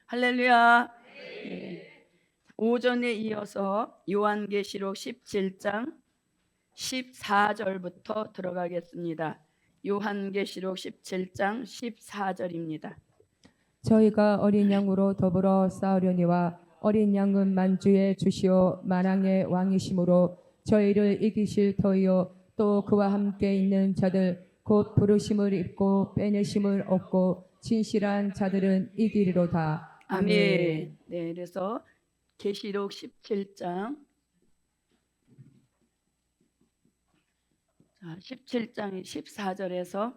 할렐루야. 네. 오전에 이어서 요한계시록 17장 14절부터 들어가겠습니다. 요한계시록 17장 14절입니다. 저희가 어린 양으로 더불어 싸우려니와 어린 양은 만주의 주시오 만왕의 왕이심으로 저희를 이기실 터이요 또 그와 함께 있는 자들 곧 부르심을 입고 빼내심을 얻고 진실한 자들은 이기리로다. 아멘. 네, 그래서 계시록 17장 17장 14절에서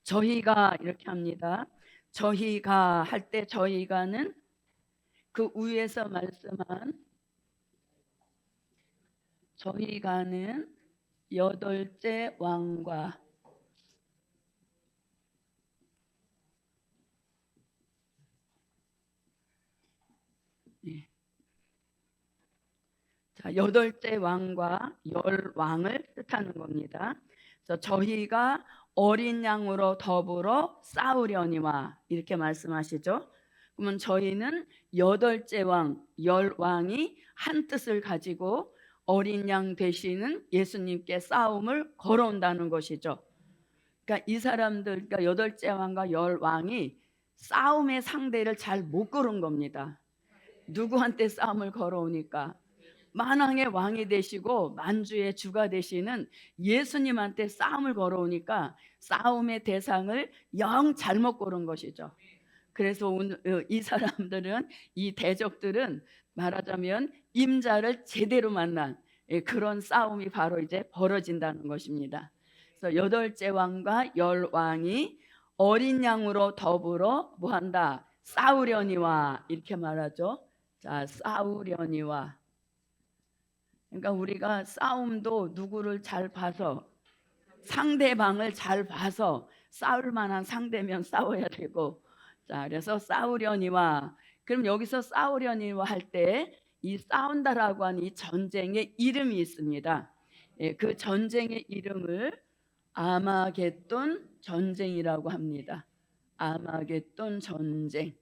저희가 이렇게 합니다. 저희가 할 때 저희가는 그 위에서 말씀한 저희가는 여덟째 왕과 여덟째 왕과 열 왕을 뜻하는 겁니다. 그래서 저희가 어린 양으로 더불어 싸우려니와 이렇게 말씀하시죠. 그러면 저희는 여덟째 왕, 열 왕이 한 뜻을 가지고 어린 양 되시는 예수님께 싸움을 걸어온다는 것이죠. 그러니까 이 사람들, 그러니까 여덟째 왕과 열 왕이 싸움의 상대를 잘 못 고른 겁니다. 누구한테 싸움을 걸어오니까 만왕의 왕이 되시고 만주의 주가 되시는 예수님한테 싸움을 걸어오니까 싸움의 대상을 영 잘못 고른 것이죠. 그래서 오늘 이 사람들은, 이 대적들은 말하자면 임자를 제대로 만난 그런 싸움이 바로 이제 벌어진다는 것입니다. 그래서 여덟째 왕과 열 왕이 어린 양으로 더불어 뭐한다? 싸우려니와 이렇게 말하죠. 자, 싸우려니와. 그러니까 우리가 싸움도 누구를 잘 봐서, 상대방을 잘 봐서 싸울 만한 상대면 싸워야 되고, 자, 그래서 싸우려니와, 그럼 여기서 싸우려니와 할 때 이 싸운다라고 하는 이 전쟁의 이름이 있습니다. 그 전쟁의 이름을 아마겟돈 전쟁이라고 합니다. 아마겟돈 전쟁.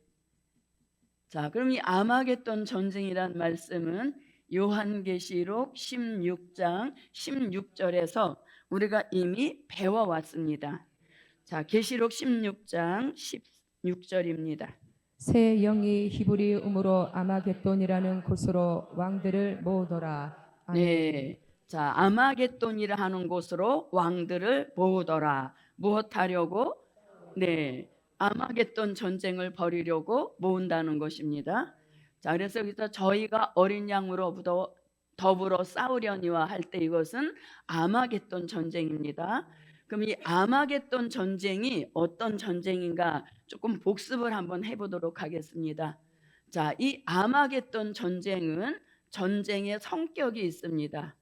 자, 그럼 이 아마겟돈 전쟁이란 말씀은 요한계시록 16장 16절에서 우리가 이미 배워왔습니다. 자, 계시록 16장 16절입니다. 새 영이 히브리 음으로 아마겟돈이라는 곳으로 왕들을 모으더라. 아멘. 네, 자, 아마겟돈이라 하는 곳으로 왕들을 모으더라. 무엇하려고? 네, 아마겟돈 전쟁을 벌이려고 모은다는 것입니다. 자, 그래서 여기서 저희가 어린 양으로부터 더불어 싸우려니와 할 때 이것은 아마겟돈 전쟁입니다. 그럼 이 아마겟돈 전쟁이 어떤 전쟁인가 조금 복습을 한번 해보도록 하겠습니다. 자, 이 아마겟돈 전쟁은 전쟁의 성격이 있습니다.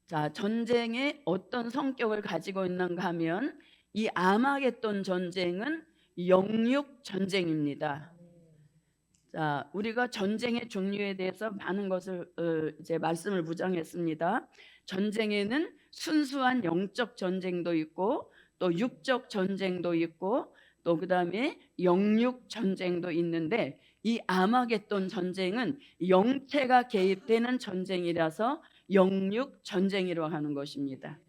자, 전쟁의 어떤 성격을 가지고 있는가 하면 이 아마겟돈 전쟁은 영육 전쟁입니다. 자, 우리가 전쟁의 종류에 대해서 많은 것을 이제 말씀을 부정했습니다. 전쟁에는 순수한 영적 전쟁도 있고 또 육적 전쟁도 있고 또 그다음에 영육 전쟁도 있는데 이 아마겟돈 전쟁은 영체가 개입되는 전쟁이라서 영육 전쟁이라고 하는 것입니다.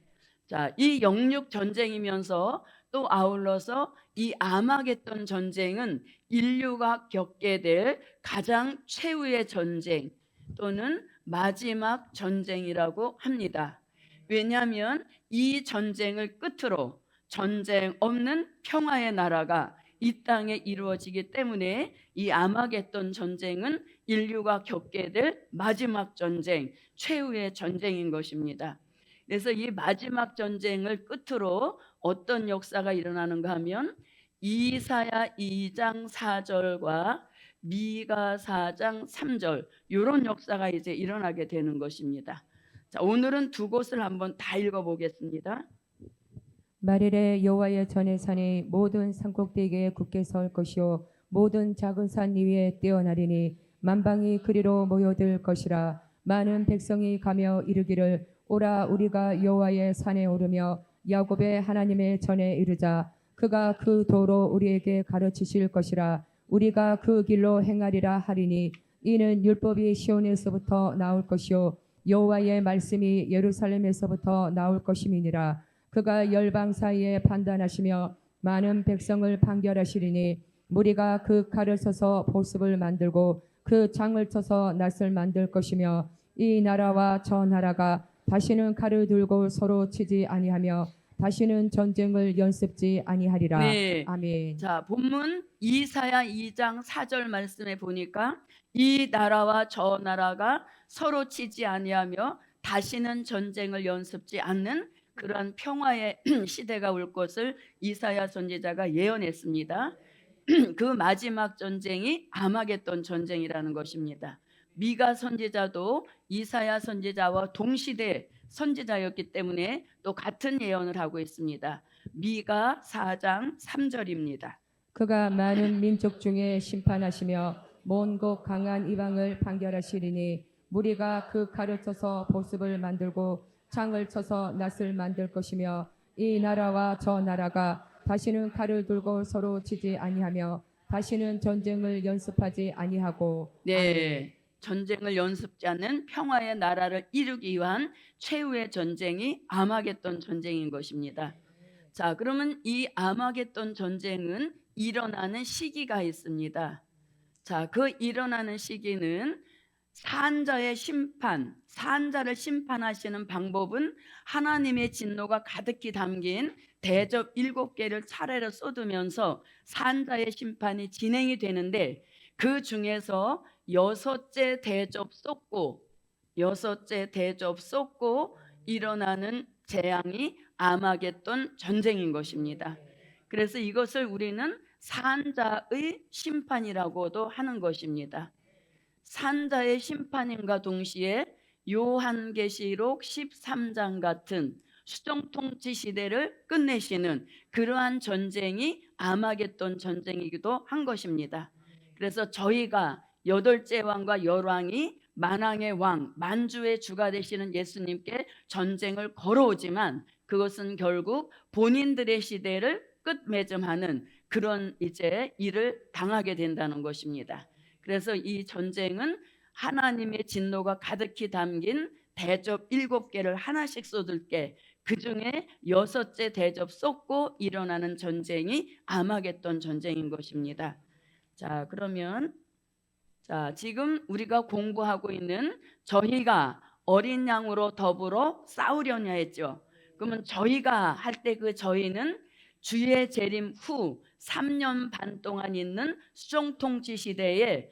자, 이 영육 전쟁이면서 또 아울러서 이 아마겟돈 전쟁은 인류가 겪게 될 가장 최후의 전쟁 또는 마지막 전쟁이라고 합니다. 왜냐하면 이 전쟁을 끝으로 전쟁 없는 평화의 나라가 이 땅에 이루어지기 때문에 이 아마겟돈 전쟁은 인류가 겪게 될 마지막 전쟁, 최후의 전쟁인 것입니다. 그래서 이 마지막 전쟁을 끝으로 어떤 역사가 일어나는가 하면 이사야 2장 4절과 미가 4장 3절 이런 역사가 이제 일어나게 되는 것입니다. 자, 오늘은 두 곳을 한번 다 읽어보겠습니다. 말일에 여호와의 전의 산이 모든 산꼭대기에 굳게 설 것이요 모든 작은 산 위에 뛰어나리니 만방이 그리로 모여들 것이라. 많은 백성이 가며 이르기를 오라 우리가 여호와의 산에 오르며 야곱의 하나님의 전에 이르자. 그가 그 도로 우리에게 가르치실 것이라. 우리가 그 길로 행하리라 하리니 이는 율법이 시온에서부터 나올 것이요 여호와의 말씀이 예루살렘에서부터 나올 것임이니라. 그가 열방 사이에 판단하시며 많은 백성을 판결하시리니 무리가 그 칼을 쳐서 보습을 만들고 그 창을 쳐서 낫을 만들 것이며 이 나라와 저 나라가 다시는 칼을 들고 서로 치지 아니하며 다시는 전쟁을 연습지 아니하리라. 네. 아멘. 자, 본문 이사야 2장 4절 말씀에 보니까 이 나라와 저 나라가 서로 치지 아니하며 다시는 전쟁을 연습지 않는 그러한 평화의 시대가 올 것을 이사야 선지자가 예언했습니다. 그 마지막 전쟁이 아마겟돈 전쟁이라는 것입니다. 미가 선지자도 이사야 선지자와 동시대 선지자였기 때문에 또 같은 예언을 하고 있습니다. 미가 4장 3절입니다. 그가 많은 민족 중에 심판하시며 먼 곳 강한 이방을 판결하시리니 무리가 그 칼을 쳐서 보습을 만들고 창을 쳐서 낫을 만들 것이며 이 나라와 저 나라가 다시는 칼을 들고 서로 치지 아니하며 다시는 전쟁을 연습하지 아니하고. 네, 전쟁을 연습지 않는 평화의 나라를 이루기 위한 최후의 전쟁이 아마겟돈 전쟁인 것입니다. 자, 그러면 이 아마겟돈 전쟁은 일어나는 시기가 있습니다. 자, 그 일어나는 시기는 산자의 심판, 산자를 심판하시는 방법은 하나님의 진노가 가득히 담긴 대접 7개를 차례로 쏟으면서 산자의 심판이 진행이 되는데 그 중에서 여섯째 대접 쏟고 일어나는 재앙이 아마겟돈 전쟁인 것입니다. 그래서 이것을 우리는 산자의 심판이라고도 하는 것입니다. 산자의 심판임과 동시에 요한계시록 13장 같은 수정통치 시대를 끝내시는 그러한 전쟁이 아마겟돈 전쟁이기도 한 것입니다. 그래서 저희가 여덟째 왕과 열왕이 만왕의 왕, 만주의 주가 되시는 예수님께 전쟁을 걸어오지만 그것은 결국 본인들의 시대를 끝맺음하는 그런 이제 일을 당하게 된다는 것입니다. 그래서 이 전쟁은 하나님의 진노가 가득히 담긴 대접 7개를 하나씩 쏟을게 그 중에 여섯째 대접 쏟고 일어나는 전쟁이 아마겟돈 전쟁인 것입니다. 자, 그러면 지금 우리가 공부하고 있는 저희가 어린 양으로 더불어 싸우려냐 했죠. 그러면 저희가 할 때 그 저희는 주의 재림 후 3년 반 동안 있는 수정통치 시대에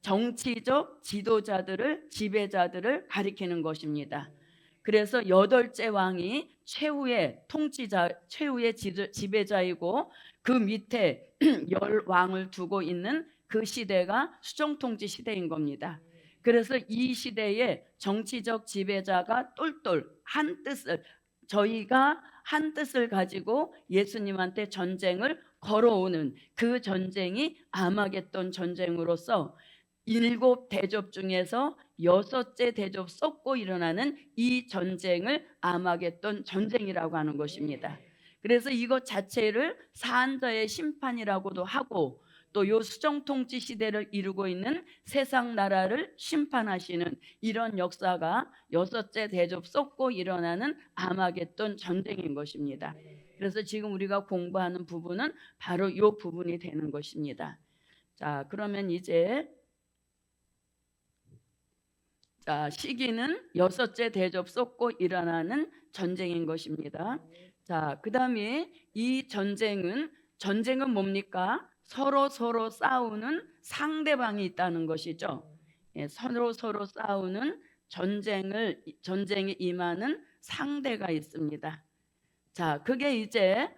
정치적 지도자들을 지배자들을 가리키는 것입니다. 그래서 여덟째 왕이 최후의 통치자, 최후의 지배자이고 그 밑에 열 왕을 두고 있는 그 시대가 수정통치 시대인 겁니다. 그래서 이 시대에 정치적 지배자가 똘똘 한 뜻을 저희가 한 뜻을 가지고 예수님한테 전쟁을 걸어오는 그 전쟁이 아마겟돈 전쟁으로서 7대접 중에서 6째 대접 쏟고 일어나는 이 전쟁을 아마겟돈 전쟁이라고 하는 것입니다. 그래서 이것 자체를 산자의 심판이라고도 하고 또 요 수정통치 시대를 이루고 있는 세상 나라를 심판하시는 이런 역사가 6째 대접 쏟고 일어나는 아마겟돈 전쟁인 것입니다. 그래서 지금 우리가 공부하는 부분은 바로 요 부분이 되는 것입니다. 자, 그러면 이제 시기는 6째 대접 쏟고 일어나는 전쟁인 것입니다. 자, 그 다음에 이 전쟁은 뭡니까? 서로 싸우는 상대방이 있다는 것이죠. 예, 서로 싸우는 전쟁에 임하는 상대가 있습니다. 자, 그게 이제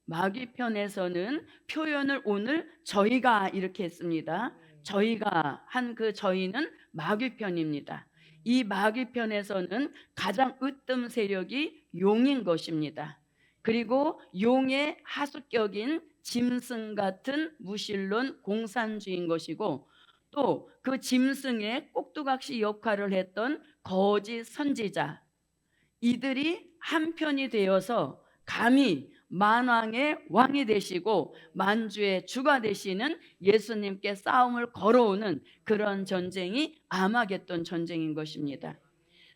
마귀편에서는 표현을 오늘 저희가 이렇게 했습니다. 저희가 한 그 저희는 마귀편입니다. 이 마귀편에서는 가장 으뜸 세력이 용인 것입니다. 그리고 용의 하수격인 짐승 같은 무신론 공산주의인 것이고 또 그 짐승의 꼭두각시 역할을 했던 거짓 선지자 이들이 한편이 되어서 감히 만왕의 왕이 되시고 만주의 주가 되시는 예수님께 싸움을 걸어오는 그런 전쟁이 아마겟돈 전쟁인 것입니다.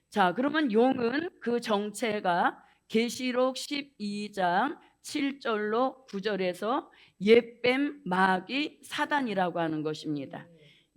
자, 그러면 용은 그 정체가 계시록 12장 7절로 9절에서 옛뱀 마귀 사단이라고 하는 것입니다.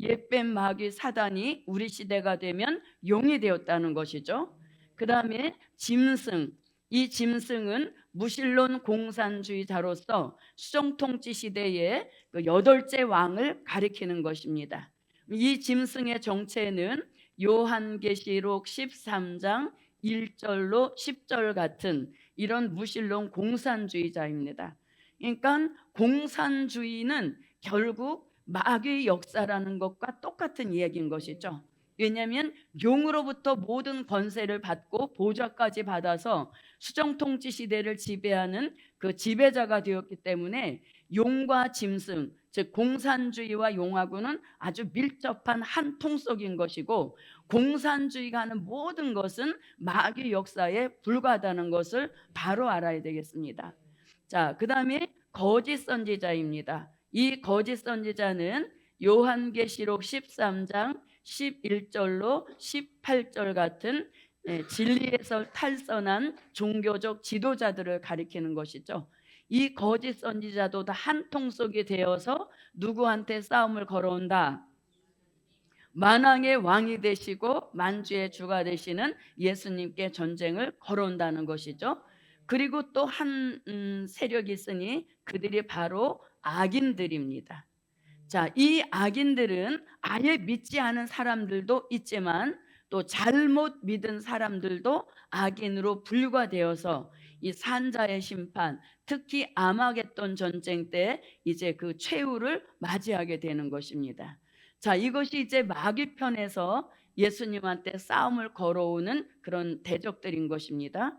옛뱀 마귀 사단이 우리 시대가 되면 용이 되었다는 것이죠. 그 다음에 짐승, 이 짐승은 무신론 공산주의자로서 수정통치 시대의 그 8째 왕을 가리키는 것입니다. 이 짐승의 정체는 요한계시록 13장 1절로 10절 같은 이런 무신론 공산주의자입니다. 그러니까 공산주의는 결국 마귀의 역사라는 것과 똑같은 이야기인 것이죠. 왜냐하면 용으로부터 모든 권세를 받고 보좌까지 받아서 수정통치 시대를 지배하는 그 지배자가 되었기 때문에 용과 짐승, 즉 공산주의와 용하고는 아주 밀접한 한 통속인 것이고, 공산주의가 하는 모든 것은 마귀 역사에 불과하다는 것을 바로 알아야 되겠습니다. 자, 그 다음에 거짓 선지자입니다. 이 거짓 선지자는 요한계시록 13장 11절로 18절 같은 진리에서 탈선한 종교적 지도자들을 가리키는 것이죠. 이 거짓 선지자도 다 한 통속이 되어서 누구한테 싸움을 걸어온다? 만왕의 왕이 되시고 만주의 주가 되시는 예수님께 전쟁을 걸어온다는 것이죠. 그리고 또 한 세력이 있으니 그들이 바로 악인들입니다. 자, 이 악인들은 아예 믿지 않은 사람들도 있지만 또 잘못 믿은 사람들도 악인으로 분류되어서 이 산자의 심판, 특히 아마겟돈 전쟁 때 이제 그 최후를 맞이하게 되는 것입니다. 자, 이것이 이제 마귀 편에서 예수님한테 싸움을 걸어오는 그런 대적들인 것입니다.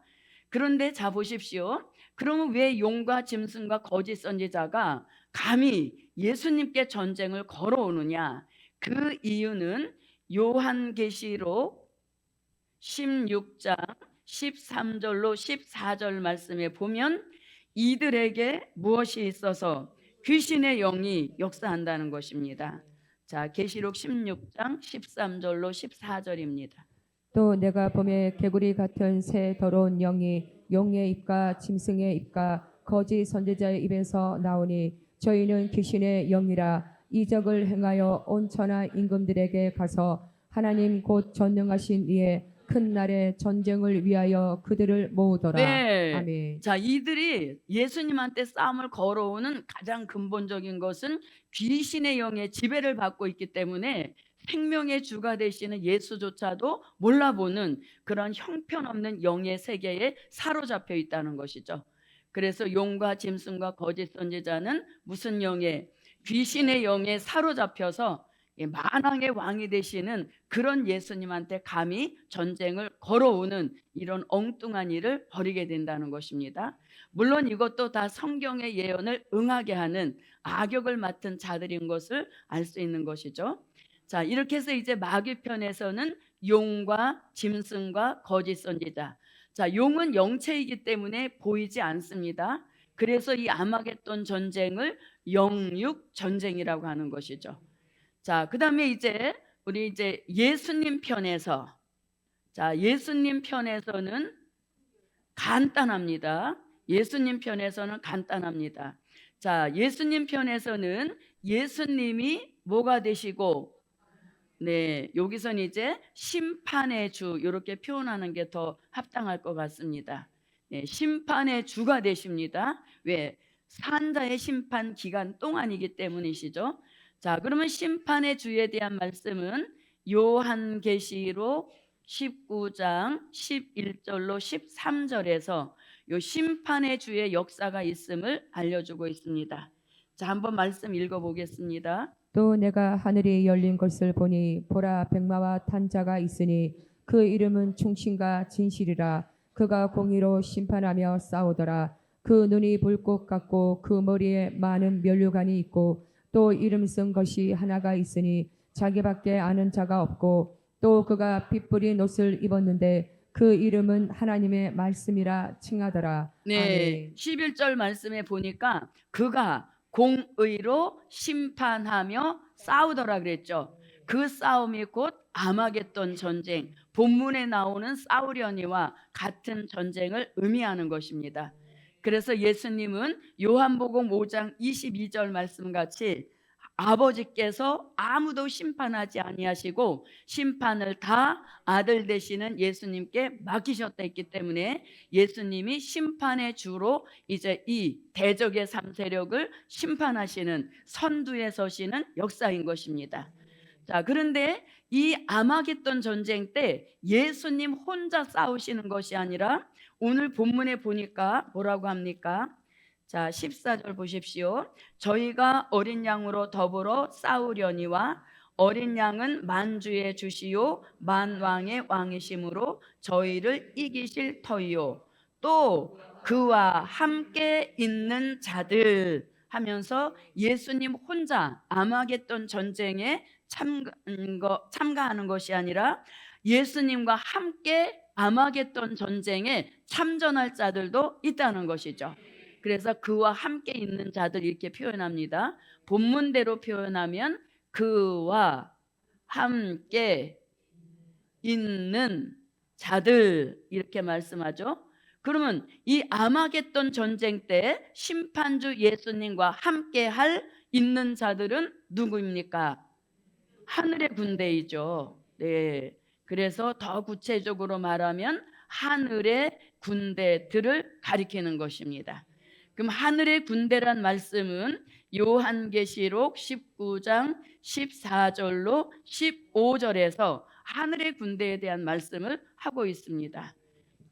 그런데 자 보십시오. 그러면 왜 용과 짐승과 거짓 선지자가 감히 예수님께 전쟁을 걸어오느냐? 그 이유는 요한계시록 16장 13절로 14절 말씀에 보면 이들에게 무엇이 있어서 귀신의 영이 역사한다는 것입니다. 자, 계시록 16장 13절로 14절입니다. 또 내가 봄에 개구리 같은 새 더러운 영이 용의 입과 짐승의 입과 거짓 선지자의 입에서 나오니 저희는 귀신의 영이라 이적을 행하여 온 천하 임금들에게 가서 하나님 곧 전능하신 이의 큰 날의 전쟁을 위하여 그들을 모으더라. 네. 아멘. 자, 이들이 예수님한테 싸움을 걸어오는 가장 근본적인 것은 귀신의 영의 지배를 받고 있기 때문에 생명의 주가 되시는 예수조차도 몰라보는 그런 형편없는 영의 세계에 사로잡혀 있다는 것이죠. 그래서 용과 짐승과 거짓 선지자는 무슨 영에? 귀신의 영에 사로잡혀서 만왕의 왕이 되시는 그런 예수님한테 감히 전쟁을 걸어오는 이런 엉뚱한 일을 벌이게 된다는 것입니다. 물론 이것도 다 성경의 예언을 응하게 하는 악역을 맡은 자들인 것을 알 수 있는 것이죠. 자, 이렇게 해서 이제 마귀 편에서는 용과 짐승과 거짓 선지자. 자, 용은 영체이기 때문에 보이지 않습니다. 그래서 이 아마겟돈 전쟁을 영육 전쟁이라고 하는 것이죠. 자, 그다음에 이제 우리 이제 예수님 편에서, 자, 예수님 편에서는 간단합니다. 예수님 편에서는 간단합니다. 자, 예수님 편에서는 예수님이 뭐가 되시고, 네, 여기서는 이제 심판의 주 이렇게 표현하는 게 더 합당할 것 같습니다. 네, 심판의 주가 되십니다. 왜? 산자의 심판 기간 동안이기 때문이시죠. 자, 그러면 심판의 주에 대한 말씀은 요한계시록 19장 11절로 13절에서 요 심판의 주의 역사가 있음을 알려주고 있습니다. 자, 한번 말씀 읽어보겠습니다. 또 내가 하늘이 열린 것을 보니 보라 백마와 탄 자가 있으니 그 이름은 충신과 진실이라. 그가 공의로 심판하며 싸우더라. 그 눈이 불꽃 같고 그 머리에 많은 면류관이 있고 또 이름 쓴 것이 하나가 있으니 자기밖에 아는 자가 없고 또 그가 빛 뿌린 옷을 입었는데 그 이름은 하나님의 말씀이라 칭하더라. 네, 아멘. 11절 말씀에 보니까 그가 공의로 심판하며 싸우더라 그랬죠. 그 싸움이 곧 아마겟돈 전쟁, 본문에 나오는 싸우려니와 같은 전쟁을 의미하는 것입니다. 그래서 예수님은 요한복음 5장 22절 말씀같이 아버지께서 아무도 심판하지 아니하시고 심판을 다 아들 되시는 예수님께 맡기셨다 했기 때문에 예수님이 심판의 주로 이제 이 대적의 3세력을 심판하시는 선두에 서시는 역사인 것입니다. 자, 그런데 이 아마겟돈 전쟁 때 예수님 혼자 싸우시는 것이 아니라 오늘 본문에 보니까 뭐라고 합니까? 자, 14절 보십시오. 저희가 어린 양으로 더불어 싸우려니와 어린 양은 만주의 주시요 만왕의 왕이심으로 저희를 이기실 터이요 또 그와 함께 있는 자들 하면서 예수님 혼자 아마겟돈 전쟁에 참가하는 것이 아니라 예수님과 함께 아마겟돈 전쟁에 참전할 자들도 있다는 것이죠. 그래서 그와 함께 있는 자들 이렇게 표현합니다. 본문대로 표현하면 그와 함께 있는 자들 이렇게 말씀하죠. 그러면 이 아마겟돈 전쟁 때 심판주 예수님과 함께 할 있는 자들은 누구입니까? 하늘의 군대이죠. 네. 그래서 더 구체적으로 말하면 하늘의 군대들을 가리키는 것입니다. 그럼 하늘의 군대란 말씀은 요한계시록 19장 14절로 15절에서 하늘의 군대에 대한 말씀을 하고 있습니다.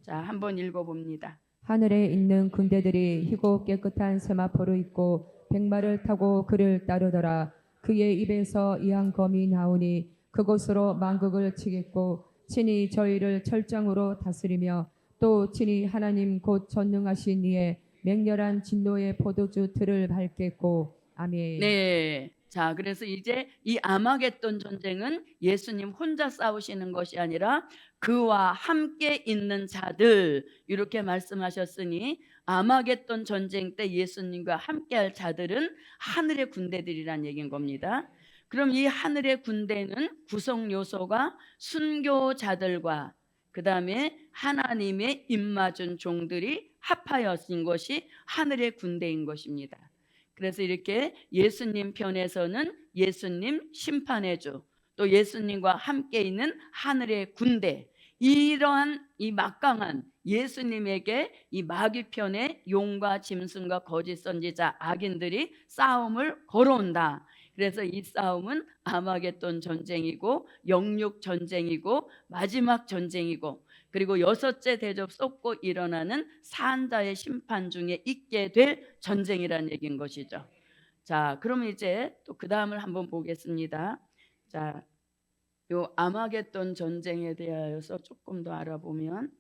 자, 한번 읽어봅니다. 하늘에 있는 군대들이 희고 깨끗한 세마포를 입고 백마를 타고 그를 따르더라. 그의 입에서 이한 검이 나오니 그곳으로 만국을 치겠고 친히 저희를 철장으로 다스리며 또 친히 하나님 곧 전능하신 이의 맹렬한 진노의 포도주 틀을 밟겠고 아멘. 네. 자, 그래서 이제 이 아마겟돈 전쟁은 예수님 혼자 싸우시는 것이 아니라 그와 함께 있는 자들 이렇게 말씀하셨으니 아마겟돈 전쟁 때 예수님과 함께 할 자들은 하늘의 군대들이란 얘기인 겁니다. 그럼 이 하늘의 군대는 구성 요소가 순교자들과 그다음에 하나님의 입맞은 종들이 합하여진 것이 하늘의 군대인 것입니다. 그래서 이렇게 예수님 편에서는 예수님 심판의 주, 또 예수님과 함께 있는 하늘의 군대, 이러한 이 막강한 예수님에게 이 마귀 편의 용과 짐승과 거짓 선지자 악인들이 싸움을 걸어온다. 그래서 이 싸움은 아마겟돈 전쟁이고 영육 전쟁이고 마지막 전쟁이고 그리고 여섯째 대접 쏟고 일어나는 산자의 심판 중에 있게 될 전쟁이라는 얘기인 것이죠. 자, 그러면 이제 또 그 다음을 한번 보겠습니다. 자, 요 아마겟돈 전쟁에 대하여서 조금 더 알아보면,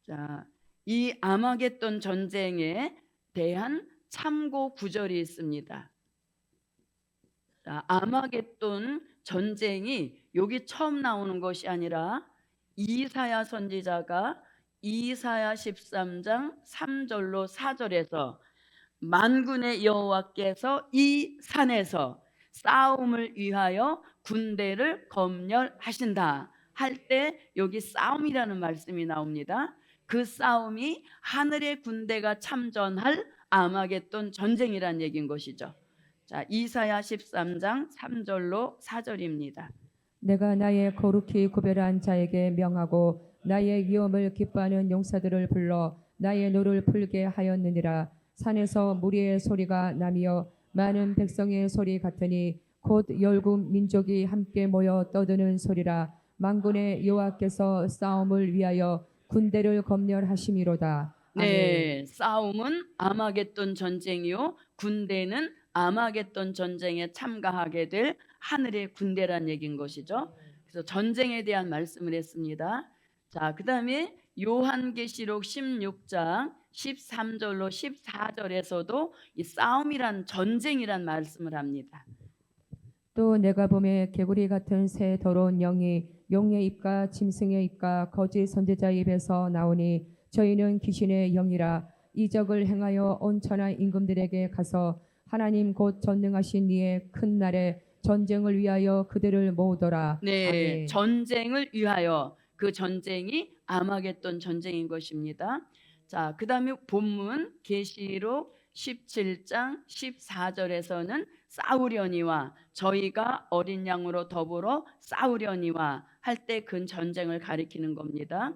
자, 이 아마겟돈 전쟁에 대한 참고 구절이 있습니다. 자, 아마겟돈 전쟁이 여기 처음 나오는 것이 아니라 이사야 선지자가 이사야 13장 3절로 4절에서 만군의 여호와께서 이 산에서 싸움을 위하여 군대를 검열하신다 할 때 여기 싸움이라는 말씀이 나옵니다. 그 싸움이 하늘의 군대가 참전할 아마겟돈 전쟁이라는 얘기인 것이죠. 자, 이사야 13장 3절로 4절입니다. 내가 나의 거룩히 구별한 자에게 명하고 나의 위엄을 기뻐하는 용사들을 불러 나의 노를 풀게 하였느니라. 산에서 무리의 소리가 나며 많은 백성의 소리 같으니 곧 열국 민족이 함께 모여 떠드는 소리라. 만군의 여호와께서 싸움을 위하여 군대를 검열하심이로다. 네, 싸움은 아마겟돈 전쟁이요, 군대는 아마겟돈 전쟁에 참가하게 될 하늘의 군대란 얘기인 것이죠. 그래서 전쟁에 대한 말씀을 했습니다. 자, 그 다음에 요한계시록 16장 13절로 14절에서도 이 싸움이란 전쟁이란 말씀을 합니다. 또 내가 보매 개구리 같은 새 더러운 영이 용의 입과 짐승의 입과 거짓 선지자의 입에서 나오니 저희는 귀신의 영이라 이적을 행하여 온 천하 임금들에게 가서 하나님 곧 전능하신 이의 큰 날에 전쟁을 위하여 그들을 모으더라. 네, 아멘. 전쟁을 위하여. 그 전쟁이 아마겟돈 전쟁인 것입니다. 자, 그다음에 본문 계시록 17장 14절에서는 싸우려니와 저희가 어린 양으로 더불어 싸우려니와 할 때 그 전쟁을 가리키는 겁니다.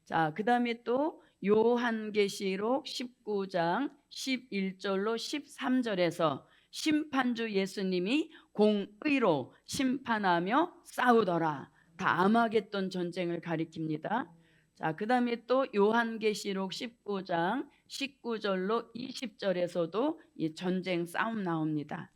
자, 그다음에 또 요한계시록 19장 11절로 13절에서 심판주 예수님이 공의로 심판하며 싸우더라. 다 아마겟돈 전쟁을 가리킵니다. 자, 그다음에 또 요한계시록 19장 19절로 20절에서도 이 전쟁 싸움 나옵니다.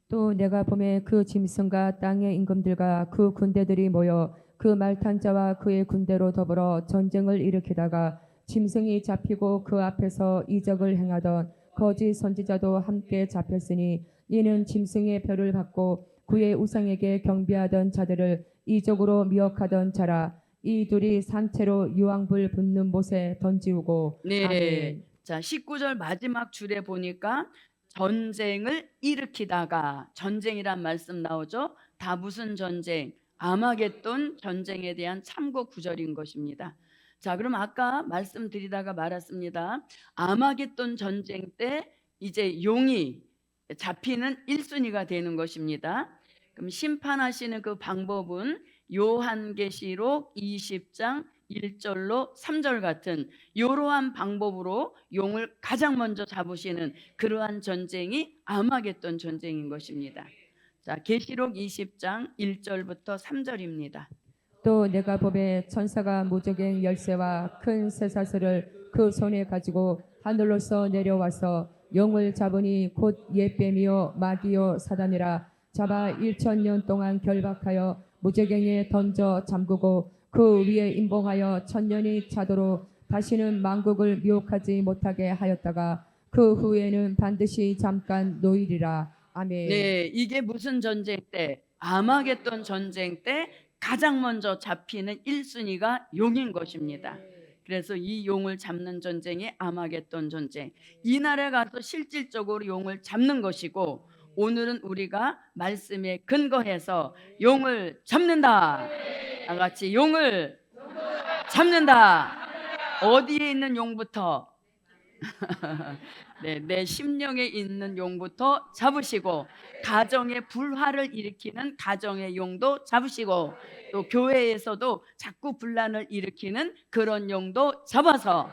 또 내가 보매 그 짐승과 땅의 임금들과 그 군대들이 모여 그 말탄 자와 그의 군대로 더불어 전쟁을 일으키다가 짐승이 잡히고 그 앞에서 이적을 행하던 거짓 선지자도 함께 잡혔으니 이는 짐승의 표를 받고 그의 우상에게 경배하던 자들을 이적으로 미혹하던 자라. 이 둘이 산채로 유황불 붙는 못에 던지우고. 네. 아멘. 자, 19절 마지막 줄에 보니까 전쟁을 일으키다가, 전쟁이란 말씀 나오죠. 다 무슨 전쟁? 아마겟돈 전쟁에 대한 참고 구절인 것입니다. 자, 그럼 아까 말씀드리다가 말았습니다. 아마겟돈 전쟁 때 이제 용이 잡히는 1순위가 되는 것입니다. 그럼 심판하시는 그 방법은 요한계시록 20장 1절로 3절 같은 이러한 방법으로 용을 가장 먼저 잡으시는 그러한 전쟁이 아마겟돈 전쟁인 것입니다. 자, 계시록 20장 1절부터 3절입니다. 또 내가 보매 천사가 무적행 열쇠와 큰 쇠사슬을 그 손에 가지고 하늘로서 내려와서 용을 잡으니 곧 옛뱀이요 마귀요 사단이라. 잡아 1000년 동안 결박하여 무적행에 던져 잠그고 그 위에 임봉하여 1000년이 차도록 다시는 만국을 미혹하지 못하게 하였다가 그 후에는 반드시 잠깐 노이리라. 아멘. 네, 이게 무슨 전쟁 때? 아마겟돈 전쟁 때 가장 먼저 잡히는 1순위가 용인 것입니다. 그래서 이 용을 잡는 전쟁이 아마겟돈 전쟁. 이날에 가서 실질적으로 용을 잡는 것이고, 오늘은 우리가 말씀에 근거해서 용을 잡는다. 다 같이 용을 잡는다. 어디에 있는 용부터? 네, 내 심령에 있는 용부터 잡으시고, 가정의 불화를 일으키는 가정의 용도 잡으시고, 또 교회에서도 자꾸 분란을 일으키는 그런 용도 잡아서,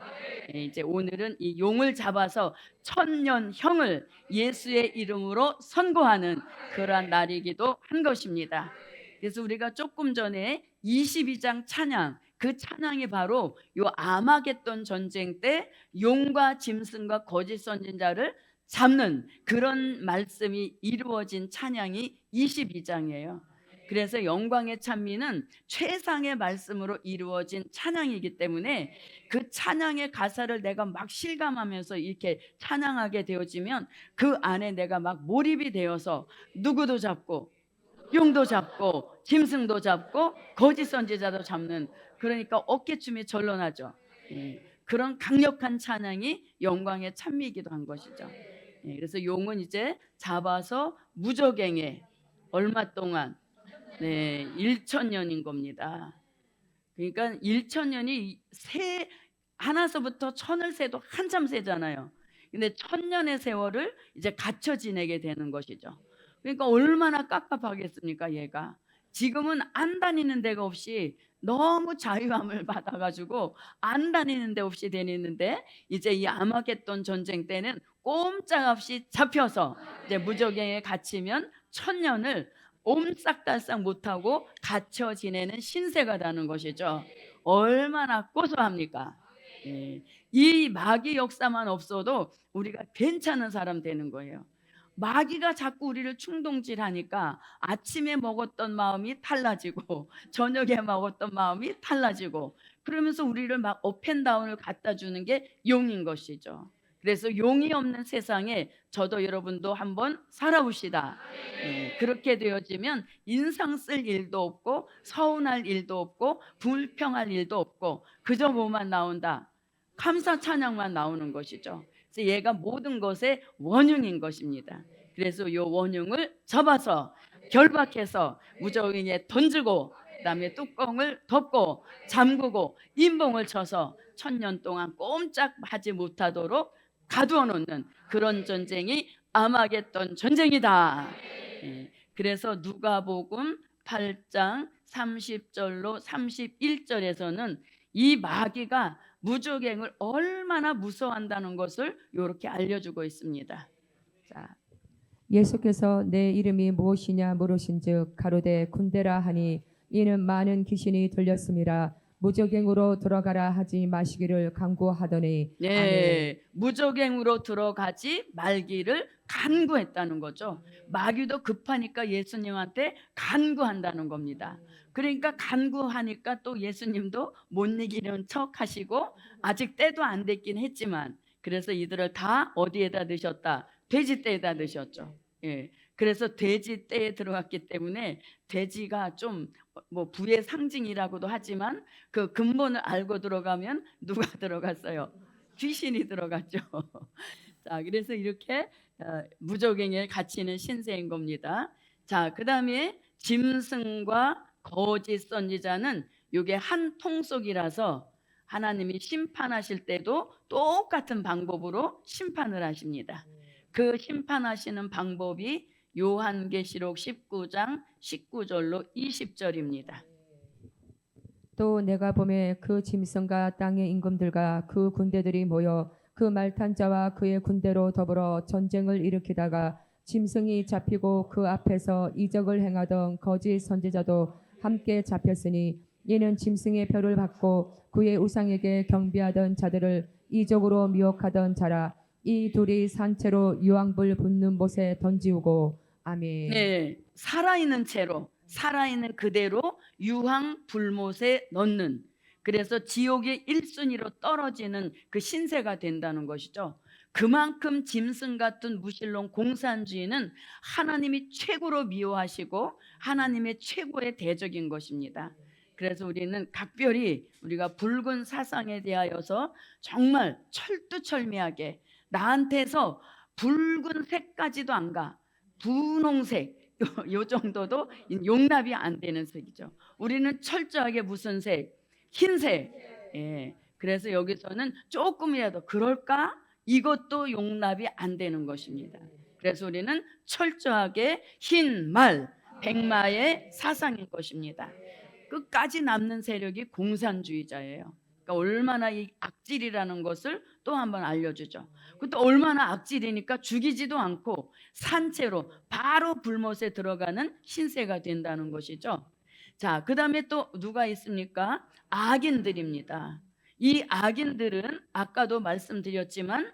이제 오늘은 이 용을 잡아서 천년형을 예수의 이름으로 선고하는 그러한 날이기도 한 것입니다. 그래서 우리가 조금 전에 22장 찬양, 그 찬양이 바로 요 아마겟돈 전쟁 때 용과 짐승과 거짓 선지자를 잡는 그런 말씀이 이루어진 찬양이 22장이에요. 그래서 영광의 찬미는 최상의 말씀으로 이루어진 찬양이기 때문에 그 찬양의 가사를 내가 막 실감하면서 이렇게 찬양하게 되어지면 그 안에 내가 막 몰입이 되어서 누구도 잡고 용도 잡고 짐승도 잡고 거짓 선지자도 잡는, 그러니까 어깨춤이 절로 나죠. 그런 강력한 찬양이 영광의 찬미이기도 한 것이죠. 그래서 용은 이제 잡아서 무적행에 얼마 동안 1000년인 겁니다. 그러니까 1000년이 하나서부터 천을 세도 한참 세잖아요. 근데 1000년의 세월을 이제 갇혀 지내게 되는 것이죠. 그러니까 얼마나 깝깝하겠습니까, 얘가. 지금은 안 다니는 데가 없이 너무 자유함을 받아가지고 안 다니는 데 없이 다니는데, 이제 이 아마겟돈 전쟁 때는 꼼짝없이 잡혀서 이제 무적행에 갇히면 1000년을 옴싹달싹 못하고 갇혀 지내는 신세가 되는 것이죠. 얼마나 고소합니까? 이 마귀 역사만 없어도 우리가 괜찮은 사람 되는 거예요. 마귀가 자꾸 우리를 충동질하니까 아침에 먹었던 마음이 달라지고 저녁에 먹었던 마음이 달라지고, 그러면서 우리를 막 업앤다운을 갖다 주는 게 용인 것이죠. 그래서 용이 없는 세상에 저도 여러분도 한번 살아봅시다. 예, 그렇게 되어지면 인상 쓸 일도 없고 서운할 일도 없고 불평할 일도 없고 그저 뭐만 나온다. 감사 찬양만 나오는 것이죠. 그래서 얘가 모든 것의 원흉인 것입니다. 그래서 이 원흉을 잡아서 결박해서 무적행에 던지고 그다음에 뚜껑을 덮고 잠그고 인봉을 쳐서 1000년 동안 꼼짝하지 못하도록 가두어 놓는 그런 전쟁이 아마겟돈 전쟁이다. 예, 그래서 누가복음 8장 30절로 31절에서는 이 마귀가 무적행을 얼마나 무서워한다는 것을 이렇게 알려주고 있습니다. 자, 예수께서 내 이름이 무엇이냐 물으신즉 가로되 군대라 하니 이는 많은 귀신이 들렸음이라 무적행으로 들어가라 하지 마시기를 간구하더니 아멘. 네, 무적행으로 들어가지 말기를 간구했다는 거죠. 마귀도 급하니까 예수님한테 간구한다는 겁니다. 그러니까 간구하니까 또 예수님도 못 이기는 척 하시고 아직 때도 안 됐긴 했지만 그래서 이들을 다 어디에다 넣으셨다? 돼지떼에다 넣으셨죠. 예. 그래서 돼지떼에 들어갔기 때문에 돼지가 좀 뭐 부의 상징이라고도 하지만 그 근본을 알고 들어가면 누가 들어갔어요? 귀신이 들어갔죠. 자, 그래서 이렇게 무적행에 갇히는 신세인 겁니다. 자, 그다음에 짐승과 거짓 선지자는 이게 한 통속이라서 하나님이 심판하실 때도 똑같은 방법으로 심판을 하십니다. 그 심판하시는 방법이 요한계시록 19장 19절로 20절입니다. 또 내가 보매 그 짐승과 땅의 임금들과 그 군대들이 모여 그 말탄 자와 그의 군대로 더불어 전쟁을 일으키다가 짐승이 잡히고 그 앞에서 이적을 행하던 거짓 선지자도 함께 잡혔으니 이는 짐승의 표를 받고 그의 우상에게 경배하던 자들을 이적으로 미혹하던 자라. 이 둘이 산채로 유황불 붙는 못에 던지우고 아멘. 네, 살아있는 채로 살아있는 그대로 유황 불못에 넣는, 그래서 지옥의 1순위로 떨어지는 그 신세가 된다는 것이죠. 그만큼 짐승 같은 무신론 공산주의는 하나님이 최고로 미워하시고 하나님의 최고의 대적인 것입니다. 그래서 우리는 각별히 우리가 붉은 사상에 대하여서 정말 철두철미하게, 나한테서 붉은 색까지도 안 가, 분홍색 요 정도도 용납이 안 되는 색이죠. 우리는 철저하게 무슨 색? 흰색. 예. 그래서 여기서는 조금이라도 그럴까? 이것도 용납이 안 되는 것입니다. 그래서 우리는 철저하게 흰말, 백마의 사상인 것입니다. 끝까지 남는 세력이 공산주의자예요. 그러니까 얼마나 이 악질이라는 것을 또 한번 알려주죠. 그것도 얼마나 악질이니까 죽이지도 않고 산채로 바로 불못에 들어가는 신세가 된다는 것이죠. 자, 그 다음에 또 누가 있습니까? 악인들입니다. 이 악인들은 아까도 말씀드렸지만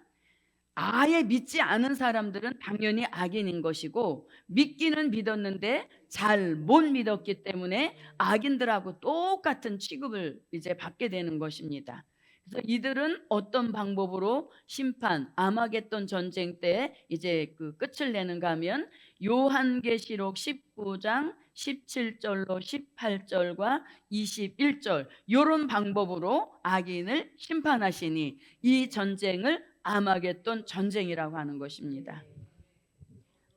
아예 믿지 않은 사람들은 당연히 악인인 것이고, 믿기는 믿었는데 잘 못 믿었기 때문에 악인들하고 똑같은 취급을 이제 받게 되는 것입니다. 그래서 이들은 어떤 방법으로 심판, 아마겟돈 전쟁 때 이제 그 끝을 내는가 하면 요한계시록 19장 17절로 18절과 21절 이런 방법으로 악인을 심판하시니 이 전쟁을 아마겟돈 전쟁이라고 하는 것입니다.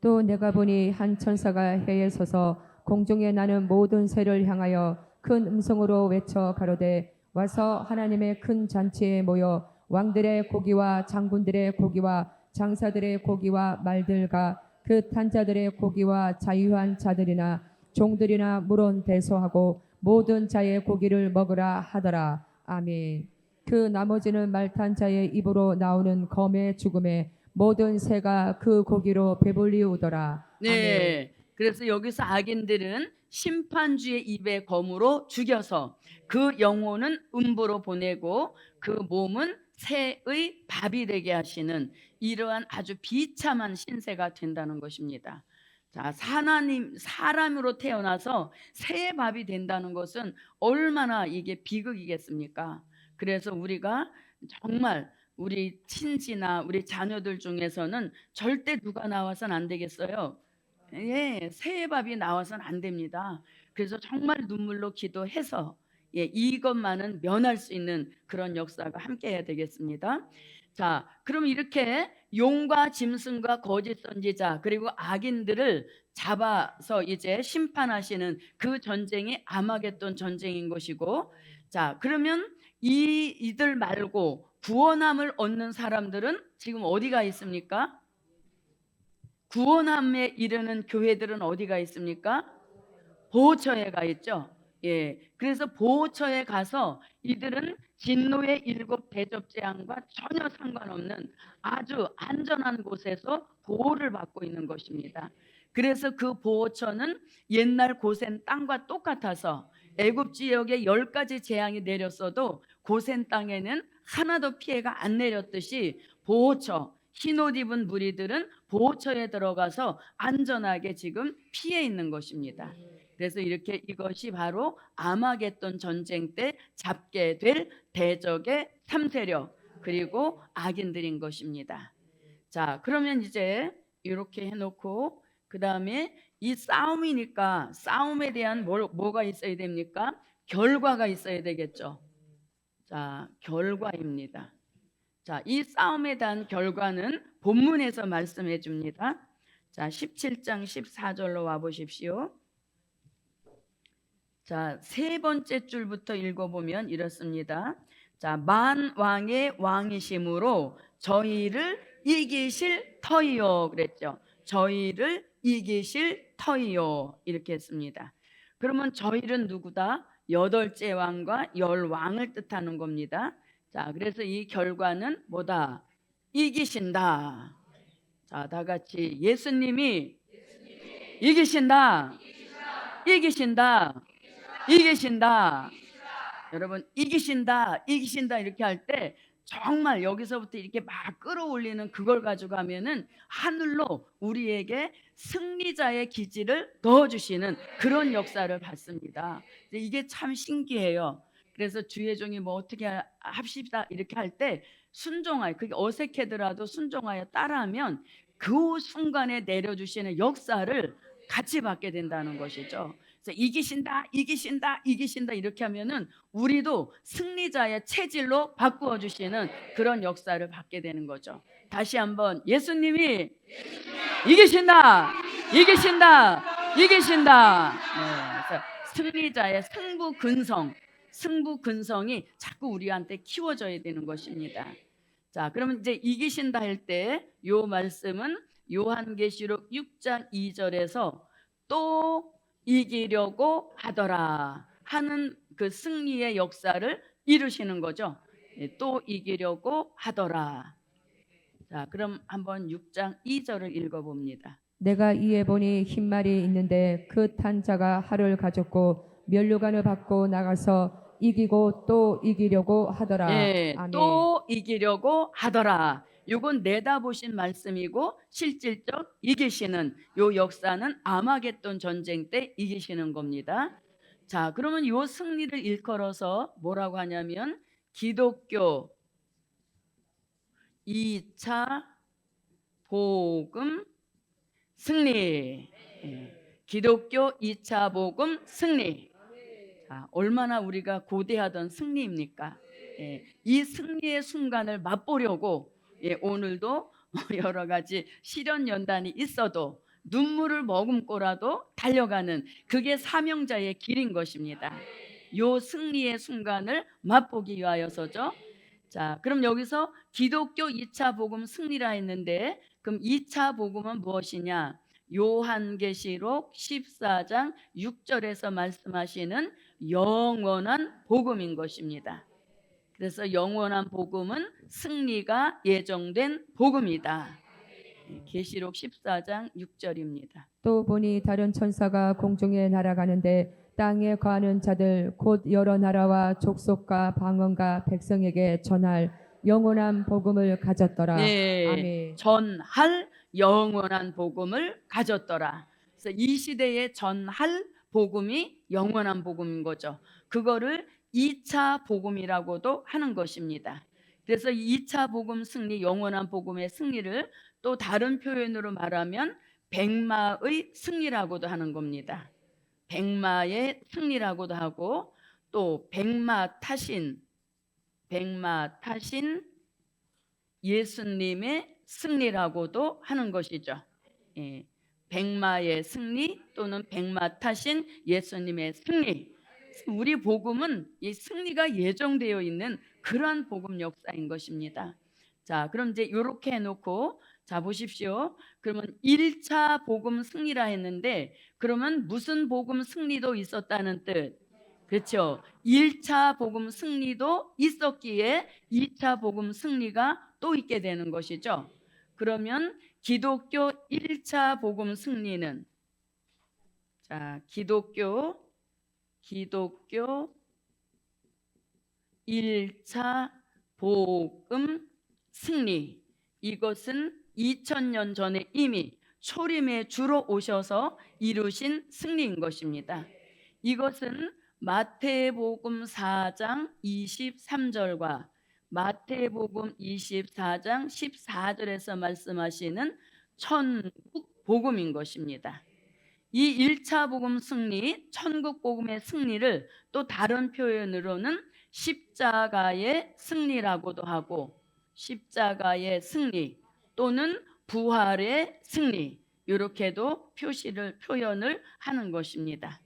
또 내가 보니 한 천사가 해에 서서 공중에 나는 모든 새를 향하여 큰 음성으로 외쳐 가로되 와서 하나님의 큰 잔치에 모여 왕들의 고기와 장군들의 고기와 장사들의 고기와 말들과 그 탄 자들의 고기와 자유한 자들이나 종들이나 물론 배소하고 모든 자의 고기를 먹으라 하더라. 아멘. 그 나머지는 말탄 자의 입으로 나오는 검의 죽음에 모든 새가 그 고기로 배불리우더라. 네. 그래서 여기서 악인들은 심판주의 입의 검으로 죽여서 그 영혼은 음부로 보내고 그 몸은 새의 밥이 되게 하시는 이러한 아주 비참한 신세가 된다는 것입니다. 자, 하나님 사람으로 태어나서 새의 밥이 된다는 것은 얼마나 이게 비극이겠습니까? 그래서 우리가 정말 우리 친지나 우리 자녀들 중에서는 절대 누가 나와서는 안 되겠어요. 예, 새해밥이 나와서는 안 됩니다. 그래서 정말 눈물로 기도해서 이것만은 면할 수 있는 그런 역사가 함께해야 되겠습니다. 자, 그럼 이렇게 용과 짐승과 거짓 선지자 그리고 악인들을 잡아서 이제 심판하시는 그 전쟁이 아마겟돈 전쟁인 것이고, 자, 그러면 이들 말고 구원함을 얻는 사람들은 지금 어디가 있습니까? 구원함에 이르는 교회들은 어디가 있습니까? 보호처에 가 있죠. 예, 그래서 보호처에 가서 이들은 진노의 7대접 재앙과 전혀 상관없는 아주 안전한 곳에서 보호를 받고 있는 것입니다. 그래서 그 보호처는 옛날 고센 땅과 똑같아서 애굽 지역에 10가지 재앙이 내렸어도 고센 땅에는 하나도 피해가 안 내렸듯이 보호처, 흰옷 입은 무리들은 보호처에 들어가서 안전하게 지금 피해 있는 것입니다. 그래서 이렇게 이것이 바로 아마겟돈 전쟁 때 잡게 될 대적의 3세력 그리고 악인들인 것입니다. 자, 그러면 이제 이렇게 해놓고 그 다음에 이 싸움이니까 싸움에 대한 뭐가 있어야 됩니까? 결과가 있어야 되겠죠. 자, 결과입니다. 자, 이 싸움에 대한 결과는 본문에서 말씀해 줍니다. 자, 17장 14절로 와 보십시오. 자, 세 번째 줄부터 읽어보면 이렇습니다. 자, 만왕의 왕이심으로 저희를 이기실 터이요 그랬죠. 저희를 이기실 터이요 이렇게 했습니다. 그러면 저희는 누구다? 8째 왕과 10왕을 뜻하는 겁니다. 자, 그래서 이 결과는 뭐다? 이기신다. 자, 다 같이 예수님이 이기신다. 이기신다. 이기신다. 여러분, 이기신다, 이기신다 이렇게 할 때 정말 여기서부터 이렇게 막 끌어올리는 그걸 가지고 하면은 하늘로 우리에게 승리자의 기질을 넣어주시는 그런 역사를 받습니다. 이게 참 신기해요. 그래서 주의 종이 뭐 어떻게 합시다 이렇게 할 때 순종하여, 그게 어색하더라도 순종하여 따라하면 그 순간에 내려주시는 역사를 같이 받게 된다는 것이죠. 그래서 이기신다, 이기신다, 이기신다 이렇게 하면은 우리도 승리자의 체질로 바꾸어 주시는 그런 역사를 받게 되는 거죠. 다시 한번 예수님이 이기신다, 이기신다, 이기신다. 네, 그래서 승리자의 승부 근성이 자꾸 우리한테 키워져야 되는 것입니다. 자, 그러면 이제 이기신다 할 때 요 말씀은 요한계시록 6장 2절에서 또 이기려고 하더라 하는 그 승리의 역사를 이루시는 거죠. 또 이기려고 하더라. 자, 그럼 한번 6장 2절을 읽어봅니다. 내가 이에 보니 흰 말이 있는데 그 탄 자가 활을 가졌고 면류관을 받고 나가서 이기고 또 이기려고 하더라. 예, 아멘. 또 이기려고 하더라. 이건 내다보신 말씀이고 실질적 이기시는 요 역사는 아마겟돈 전쟁 때 이기시는 겁니다. 자, 그러면 요 승리를 일컬어서 뭐라고 하냐면 기독교 2차 복음 승리. 기독교 2차 복음 승리. 자, 얼마나 우리가 고대하던 승리입니까? 이 승리의 순간을 맛보려고 오늘도 여러 가지 시련 연단이 있어도 눈물을 머금고라도 달려가는 그게 사명자의 길인 것입니다. 요 승리의 순간을 맛보기 위하여서죠. 자, 그럼 여기서 기독교 2차 복음 승리라 했는데 그럼 2차 복음은 무엇이냐? 요한계시록 14장 6절에서 말씀하시는 영원한 복음인 것입니다. 그래서 영원한 복음은 승리가 예정된 복음이다. 계시록 14장 6절입니다. 또 보니 다른 천사가 공중에 날아가는데 땅에 거하는 자들 곧 여러 나라와 족속과 방언과 백성에게 전할 영원한 복음을 가졌더라. 네, 아멘. 전할 영원한 복음을 가졌더라. 그래서 이 시대에 전할 복음이 영원한 복음인 거죠. 그거를 2차 복음이라고도 하는 것입니다. 그래서 2차 복음 승리, 영원한 복음의 승리를 또 다른 표현으로 말하면 백마의 승리라고도 하는 겁니다. 백마의 승리라고도 하고 또 백마 타신 예수님의 승리라고도 하는 것이죠. 예, 백마의 승리 또는 백마 타신 예수님의 승리. 우리 복음은 이 승리가 예정되어 있는 그러한 복음 역사인 것입니다. 자, 그럼 이제 이렇게 해놓고 자 보십시오. 그러면 1차 복음 승리라 했는데 그러면 무슨 복음 승리도 있었다는 뜻? 그렇죠. 1차 복음 승리도 있었기에 2차 복음 승리가 또 있게 되는 것이죠. 그러면 기독교 1차 복음 승리는 자, 기독교 1차 복음 승리, 이것은 2000년 전에 이미 초림의 주로 오셔서 이루신 승리인 것입니다. 이것은 마태복음 4장 23절과 마태복음 24장 14절에서 말씀하시는 천국 복음인 것입니다. 이 1차 복음 승리, 천국 복음의 승리를 또 다른 표현으로는 십자가의 승리라고도 하고 십자가의 승리 또는 부활의 승리 이렇게도 표현을 하는 것입니다.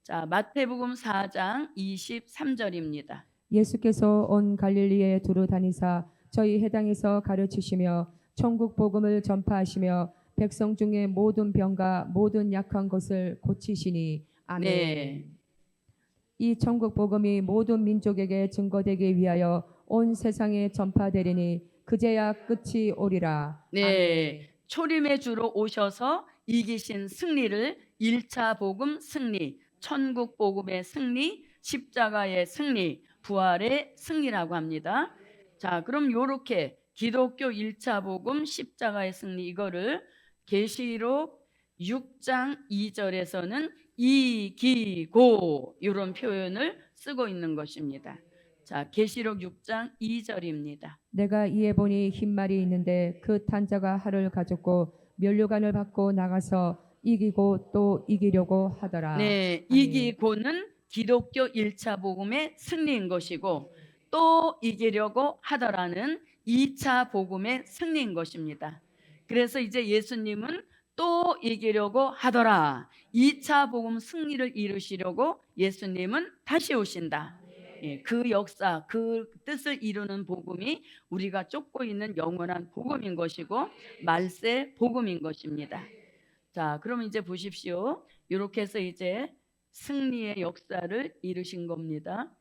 자, 마태복음 4장 23절입니다. 예수께서 온 갈릴리에 두루 다니사 저희 해당에서 가르치시며 천국 복음을 전파하시며 백성 중에 모든 병과 모든 약한 것을 고치시니 아멘. 네. 이 천국 복음이 모든 민족에게 증거되기 위하여 온 세상에 전파되리니 그제야 끝이 오리라. 네. 초림의 주로 오셔서 이기신 승리를 1차 복음 승리, 천국 복음의 승리, 십자가의 승리, 부활의 승리라고 합니다. 자, 그럼 요렇게 기독교 1차 복음, 십자가의 승리 이거를 계시록 6장 2절에서는 이기고 이런 표현을 쓰고 있는 것입니다. 자, 계시록 6장 2절입니다. 내가 이에 보니 흰 말이 있는데 그 탄 자가 활을 가졌고 면류관을 받고 나가서 이기고 또 이기려고 하더라. 네, 아멘. 이기고는 기독교 1차 복음의 승리인 것이고 또 이기려고 하더라는 2차 복음의 승리인 것입니다. 그래서 이제 예수님은 또 이기려고 하더라. 2차 복음 승리를 이루시려고 예수님은 다시 오신다. 예, 그 역사, 그 뜻을 이루는 복음이 우리가 쫓고 있는 영원한 복음인 것이고 말세 복음인 것입니다. 자, 그럼 이제 보십시오. 이렇게 해서 이제 승리의 역사를 이루신 겁니다.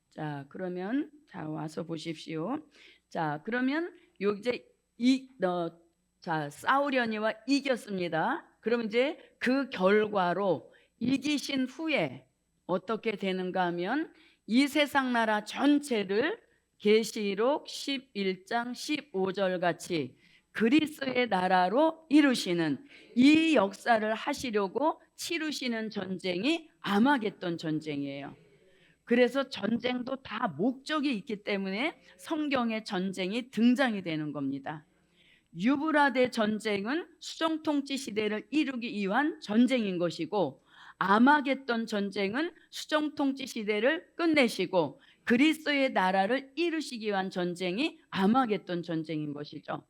자, 그러면 자 와서 보십시오. 자, 그러면 요 이제 싸우려니와 이겼습니다. 그럼 이제 그 결과로 이기신 후에 어떻게 되는가 하면 이 세상 나라 전체를 계시록 11장 15절 같이 그리스도의 나라로 이루시는 이 역사를 하시려고 치르시는 전쟁이 아마겟돈 전쟁이에요. 그래서 전쟁도 다 목적이 있기 때문에 성경의 전쟁이 등장이 되는 겁니다. 유브라데 전쟁은 수정통치 시대를 이루기 위한 전쟁인 것이고 아마겟돈 전쟁은 수정통치 시대를 끝내시고 그리스도의 나라를 이루시기 위한 전쟁이 아마겟돈 전쟁인 것이죠.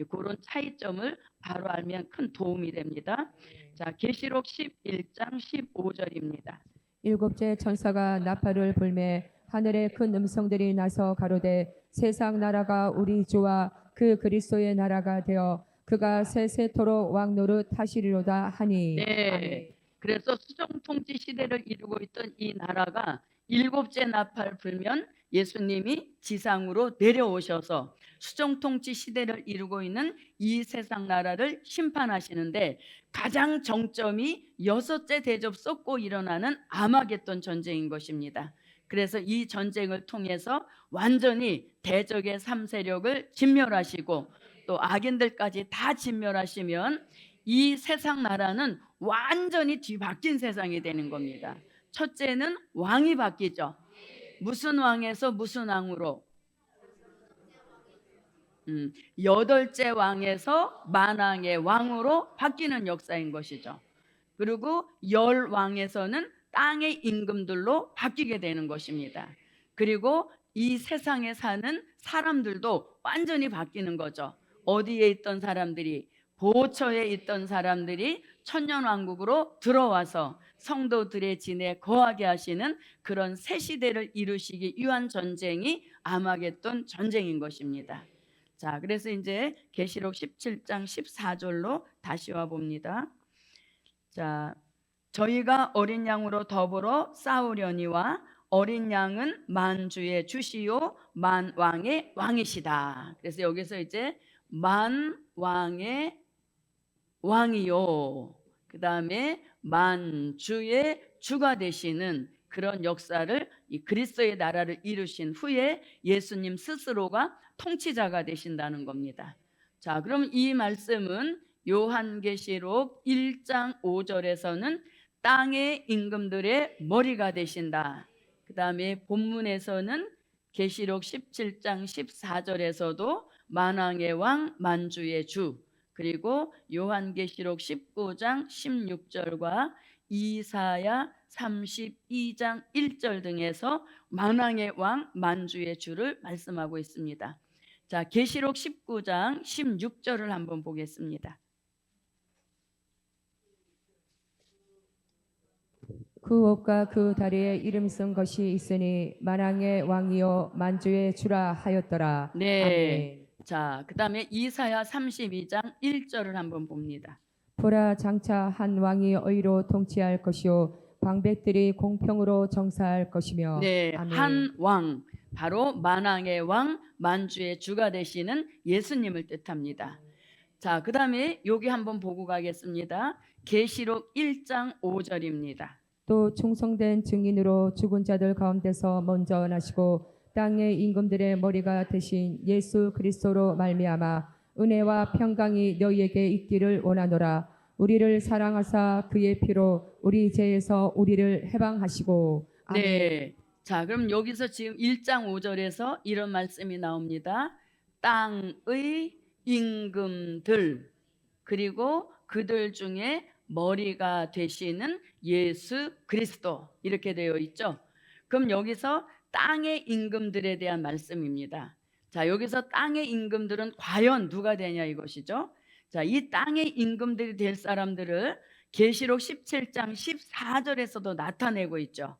그런 차이점을 바로 알면 큰 도움이 됩니다. 자, 계시록 11장 15절입니다. 일곱째 천사가 나팔을 불매 하늘에 큰 음성들이 나서 가로되 세상 나라가 우리 주와 그 그리스도의 나라가 되어 그가 세세토록 왕노릇 하시리로다 하니. 네. 아멘. 그래서 수정통치 시대를 이루고 있던 이 나라가 일곱째 나팔 불면 예수님이 지상으로 내려오셔서 수정통치 시대를 이루고 있는 이 세상 나라를 심판하시는데 가장 정점이 여섯째 대접 쏟고 일어나는 아마겟돈 전쟁인 것입니다. 그래서 이 전쟁을 통해서 완전히 대적의 3세력을 진멸하시고 또 악인들까지 다 진멸하시면 이 세상 나라는 완전히 뒤바뀐 세상이 되는 겁니다. 첫째는 왕이 바뀌죠. 무슨 왕에서 무슨 왕으로? 여덟째 왕에서 만왕의 왕으로 바뀌는 역사인 것이죠. 그리고 열 왕에서는 땅의 임금들로 바뀌게 되는 것입니다. 그리고 이 세상에 사는 사람들도 완전히 바뀌는 거죠. 어디에 있던 사람들이, 보초에 있던 사람들이 천년왕국으로 들어와서 성도들의 진에 거하게 하시는 그런 새 시대를 이루시기 위한 전쟁이 아마겟돈 전쟁인 것입니다. 자, 그래서 이제 계시록 17장 14절로 다시 와 봅니다. 자, 저희가 어린 양으로 더불어 싸우려니와 어린 양은 만주의 주시요 만왕의 왕이시다. 그래서 여기서 이제 만왕의 왕이요, 그 다음에 만주의 주가 되시는 그런 역사를, 이 그리스도의 나라를 이루신 후에 예수님 스스로가 통치자가 되신다는 겁니다. 자, 그럼 이 말씀은 요한계시록 1장 5절에서는 땅의 임금들의 머리가 되신다. 그 다음에 본문에서는 계시록 17장 14절에서도 만왕의 왕 만주의 주, 그리고 요한계시록 19장 16절과 이사야 32장 1절 등에서 만왕의 왕 만주의 주를 말씀하고 있습니다. 자, 계시록 19장 16절을 한번 보겠습니다. 그 옷과 그 다리에 이름 쓴 것이 있으니 만왕의 왕이요 만주의 주라 하였더라. 네. 아멘. 자, 그 다음에 이사야 32장 1절을 한번 봅니다. 보라, 장차 한 왕이 의로 통치할 것이요 방백들이 공평으로 정사할 것이며. 네, 아멘. 한 왕, 바로 만왕의 왕 만주의 주가 되시는 예수님을 뜻합니다. 자, 그 다음에 여기 한번 보고 가겠습니다. 계시록 1장 5절입니다. 또 충성된 증인으로 죽은 자들 가운데서 먼저 나시고 땅의 임금들의 머리가 되신 예수 그리스도로 말미암아 은혜와 평강이 너희에게 있기를 원하노라. 우리를 사랑하사 그의 피로 우리 죄에서 우리를 해방하시고. 아멘. 네. 자, 그럼 여기서 지금 1장 5절에서 이런 말씀이 나옵니다. 땅의 임금들, 그리고 그들 중에 머리가 되시는 예수 그리스도, 이렇게 되어 있죠. 그럼 여기서 땅의 임금들에 대한 말씀입니다. 자, 여기서 땅의 임금들은 과연 누가 되냐 이것이죠. 자, 이 땅의 임금들이 될 사람들을 계시록 17장 14절에서도 나타내고 있죠.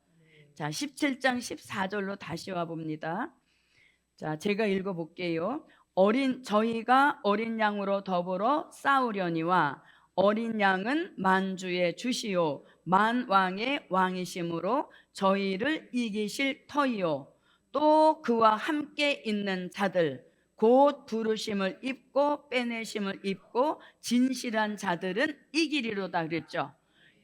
자, 17장 14절로 다시 와 봅니다. 자, 제가 읽어 볼게요. 저희가 어린 양으로 더불어 싸우려니와 어린 양은 만주의 주시요 만왕의 왕이심으로 저희를 이기실 터이요 또 그와 함께 있는 자들 곧 부르심을 입고 빼내심을 입고 진실한 자들은 이기리로다 그랬죠.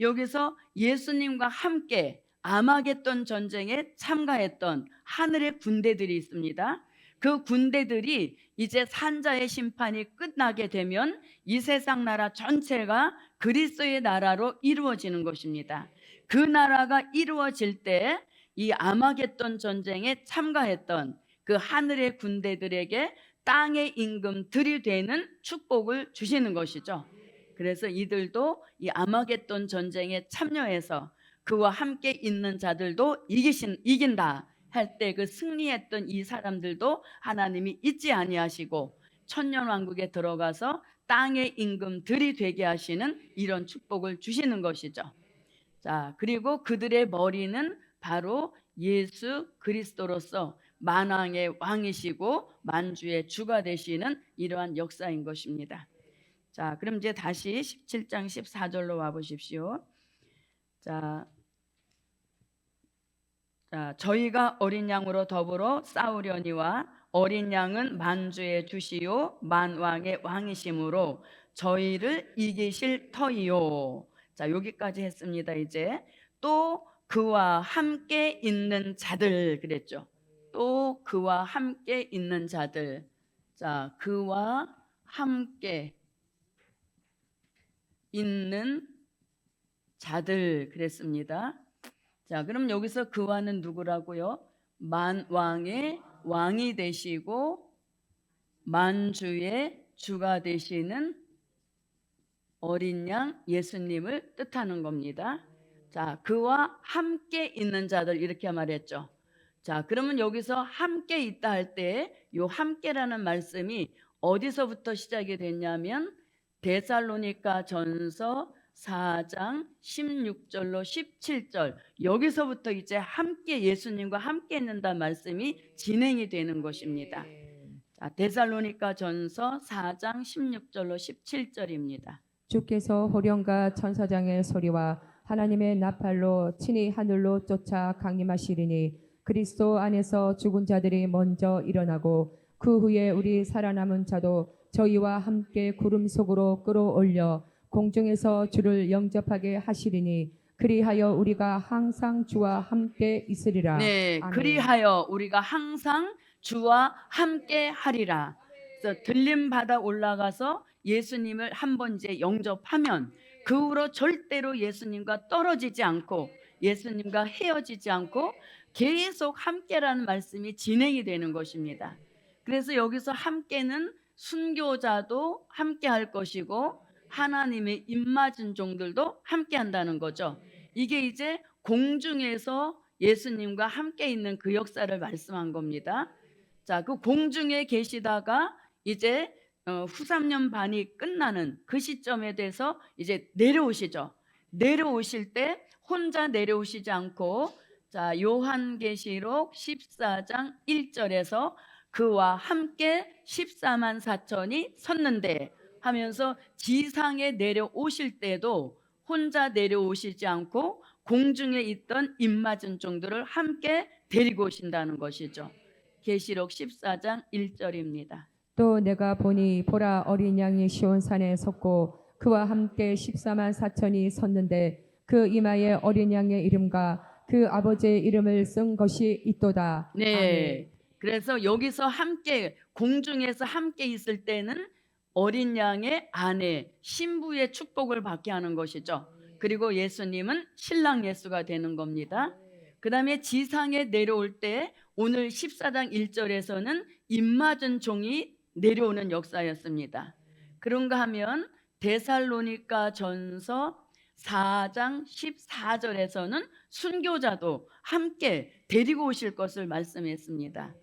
여기서 예수님과 함께 아마겟돈 전쟁에 참가했던 하늘의 군대들이 있습니다. 그 군대들이 이제 산자의 심판이 끝나게 되면 이 세상 나라 전체가 그리스도의 나라로 이루어지는 것입니다. 그 나라가 이루어질 때 이 아마겟돈 전쟁에 참가했던 그 하늘의 군대들에게 땅의 임금들이 되는 축복을 주시는 것이죠. 그래서 이들도 이 아마겟돈 전쟁에 참여해서 그와 함께 있는 자들도 이긴다 할 때 그 승리했던 이 사람들도 하나님이 잊지 아니하시고 천년왕국에 들어가서 땅의 임금들이 되게 하시는 이런 축복을 주시는 것이죠. 자, 그리고 그들의 머리는 바로 예수 그리스도로서 만왕의 왕이시고 만주의 주가 되시는 이러한 역사인 것입니다. 자, 그럼 이제 다시 17장 14절로 와 보십시오. 자, 저희가 어린 양으로 더불어 싸우려니와 어린 양은 만주의 주시요 만왕의 왕이심으로 저희를 이기실 터이요. 자, 여기까지 했습니다. 이제 또 그와 함께 있는 자들 그랬죠. 또 그와 함께 있는 자들. 자, 그와 함께 있는 자들 그랬습니다. 자, 그럼 여기서 그와는 누구라고요? 만왕의 왕이 되시고 만주의 주가 되시는 어린 양 예수님을 뜻하는 겁니다. 자, 그와 함께 있는 자들 이렇게 말했죠. 자, 그러면 여기서 함께 있다 할 때 요 함께라는 말씀이 어디서부터 시작이 됐냐면 데살로니가 전서 4장 16절로 17절 여기서부터 이제 함께 예수님과 함께 있는다는 말씀이 진행이 되는 것입니다. 자, 데살로니가 전서 4장 16절로 17절입니다. 주께서 호령과 천사장의 소리와 하나님의 나팔로 친히 하늘로 쫓아 강림하시리니 그리스도 안에서 죽은 자들이 먼저 일어나고 그 후에 우리 살아남은 자도 저희와 함께 구름 속으로 끌어올려 공중에서 주를 영접하게 하시리니 그리하여 우리가 항상 주와 함께 있으리라. 네, 아멘. 그리하여 우리가 항상 주와 함께 하리라. 그래서 들림 받아 올라가서 예수님을 한번 이제 영접하면 그 후로 절대로 예수님과 떨어지지 않고 예수님과 헤어지지 않고 계속 함께라는 말씀이 진행이 되는 것입니다. 그래서 여기서 함께는 순교자도 함께 할 것이고 하나님의 입맞은 종들도 함께 한다는 거죠. 이게 이제 공중에서 예수님과 함께 있는 그 역사를 말씀한 겁니다. 자, 그 공중에 계시다가 이제 후삼년 반이 끝나는 그 시점에 대해서 이제 내려오시죠. 내려오실 때 혼자 내려오시지 않고 자, 요한계시록 14장 1절에서 그와 함께 14만 4천이 섰는데 하면서 지상에 내려오실 때도 혼자 내려오시지 않고 공중에 있던 입맞은 종들을 함께 데리고 오신다는 것이죠. 계시록 14장 1절입니다. 또 내가 보니 보라 어린 양이 시온산에 섰고 그와 함께 14만 4천이 섰는데 그 이마에 어린 양의 이름과 그 아버지의 이름을 쓴 것이 있도다. 네. 아멘. 그래서 여기서 함께 공중에서 함께 있을 때는 어린 양의 아내 신부의 축복을 받게 하는 것이죠. 그리고 예수님은 신랑 예수가 되는 겁니다. 그 다음에 지상에 내려올 때 오늘 14장 1절에서는 입맞은 종이 내려오는 역사였습니다. 그런가 하면 데살로니가 전서 4장 14절에서는 순교자도 함께 데리고 오실 것을 말씀했습니다.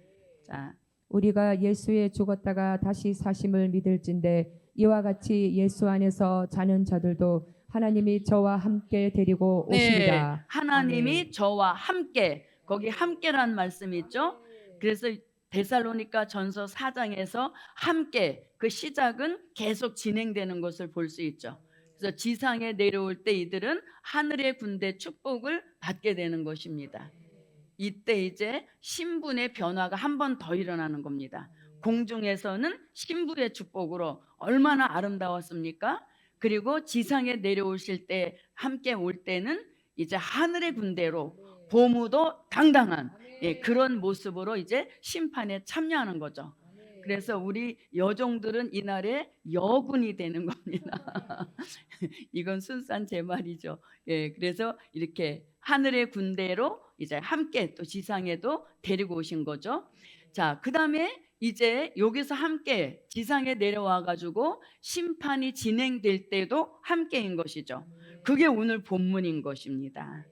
자, 우리가 예수에 죽었다가 다시 사심을 믿을진데 이와 같이 예수 안에서 자는 자들도 하나님이 저와 함께 데리고 네, 오시리라. 하나님이 아멘. 저와 함께 거기 함께라는 말씀이 있죠. 그래서 데살로니가 전서 4장에서 함께 그 시작은 계속 진행되는 것을 볼 수 있죠. 그래서 지상에 내려올 때 이들은 하늘의 군대 축복을 받게 되는 것입니다. 이때 이제 신분의 변화가 한 번 더 일어나는 겁니다. 공중에서는 신부의 축복으로 얼마나 아름다웠습니까? 그리고 지상에 내려오실 때 함께 올 때는 이제 하늘의 군대로 보무도 당당한 그런 모습으로 이제 심판에 참여하는 거죠. 그래서 우리 여종들은 이날에 여군이 되는 겁니다. 이건 순수한 제 말이죠. 예, 그래서 이렇게 하늘의 군대로 이제 함께 또 지상에도 데리고 오신 거죠. 자, 그 다음에 이제 여기서 함께 지상에 내려와 가지고 심판이 진행될 때도 함께인 것이죠. 그게 오늘 본문인 것입니다.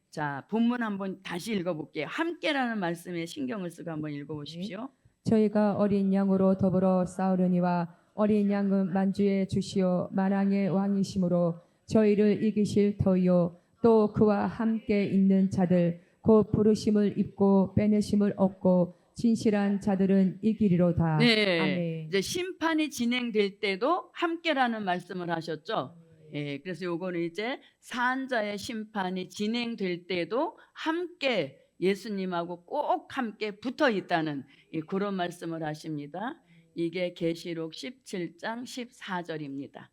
자, 본문 한번 다시 읽어볼게요. 함께라는 말씀에 신경을 쓰고 한번 읽어보십시오. 저희가 어린 양으로 더불어 싸우려니와 어린 양은 만주의 주시오 만왕의 왕이심으로 저희를 이기실 터이요 또 그와 함께 있는 자들 곧 부르심을 입고 빼내심을 얻고 진실한 자들은 이기리로다. 네, 아멘. 이제 심판이 진행될 때도 함께라는 말씀을 하셨죠. 예, 그래서 요거는 이제 산자의 심판이 진행될 때도 함께 예수님하고 꼭 함께 붙어 있다는 그런 말씀을 하십니다. 이게 계시록 17장 14절입니다.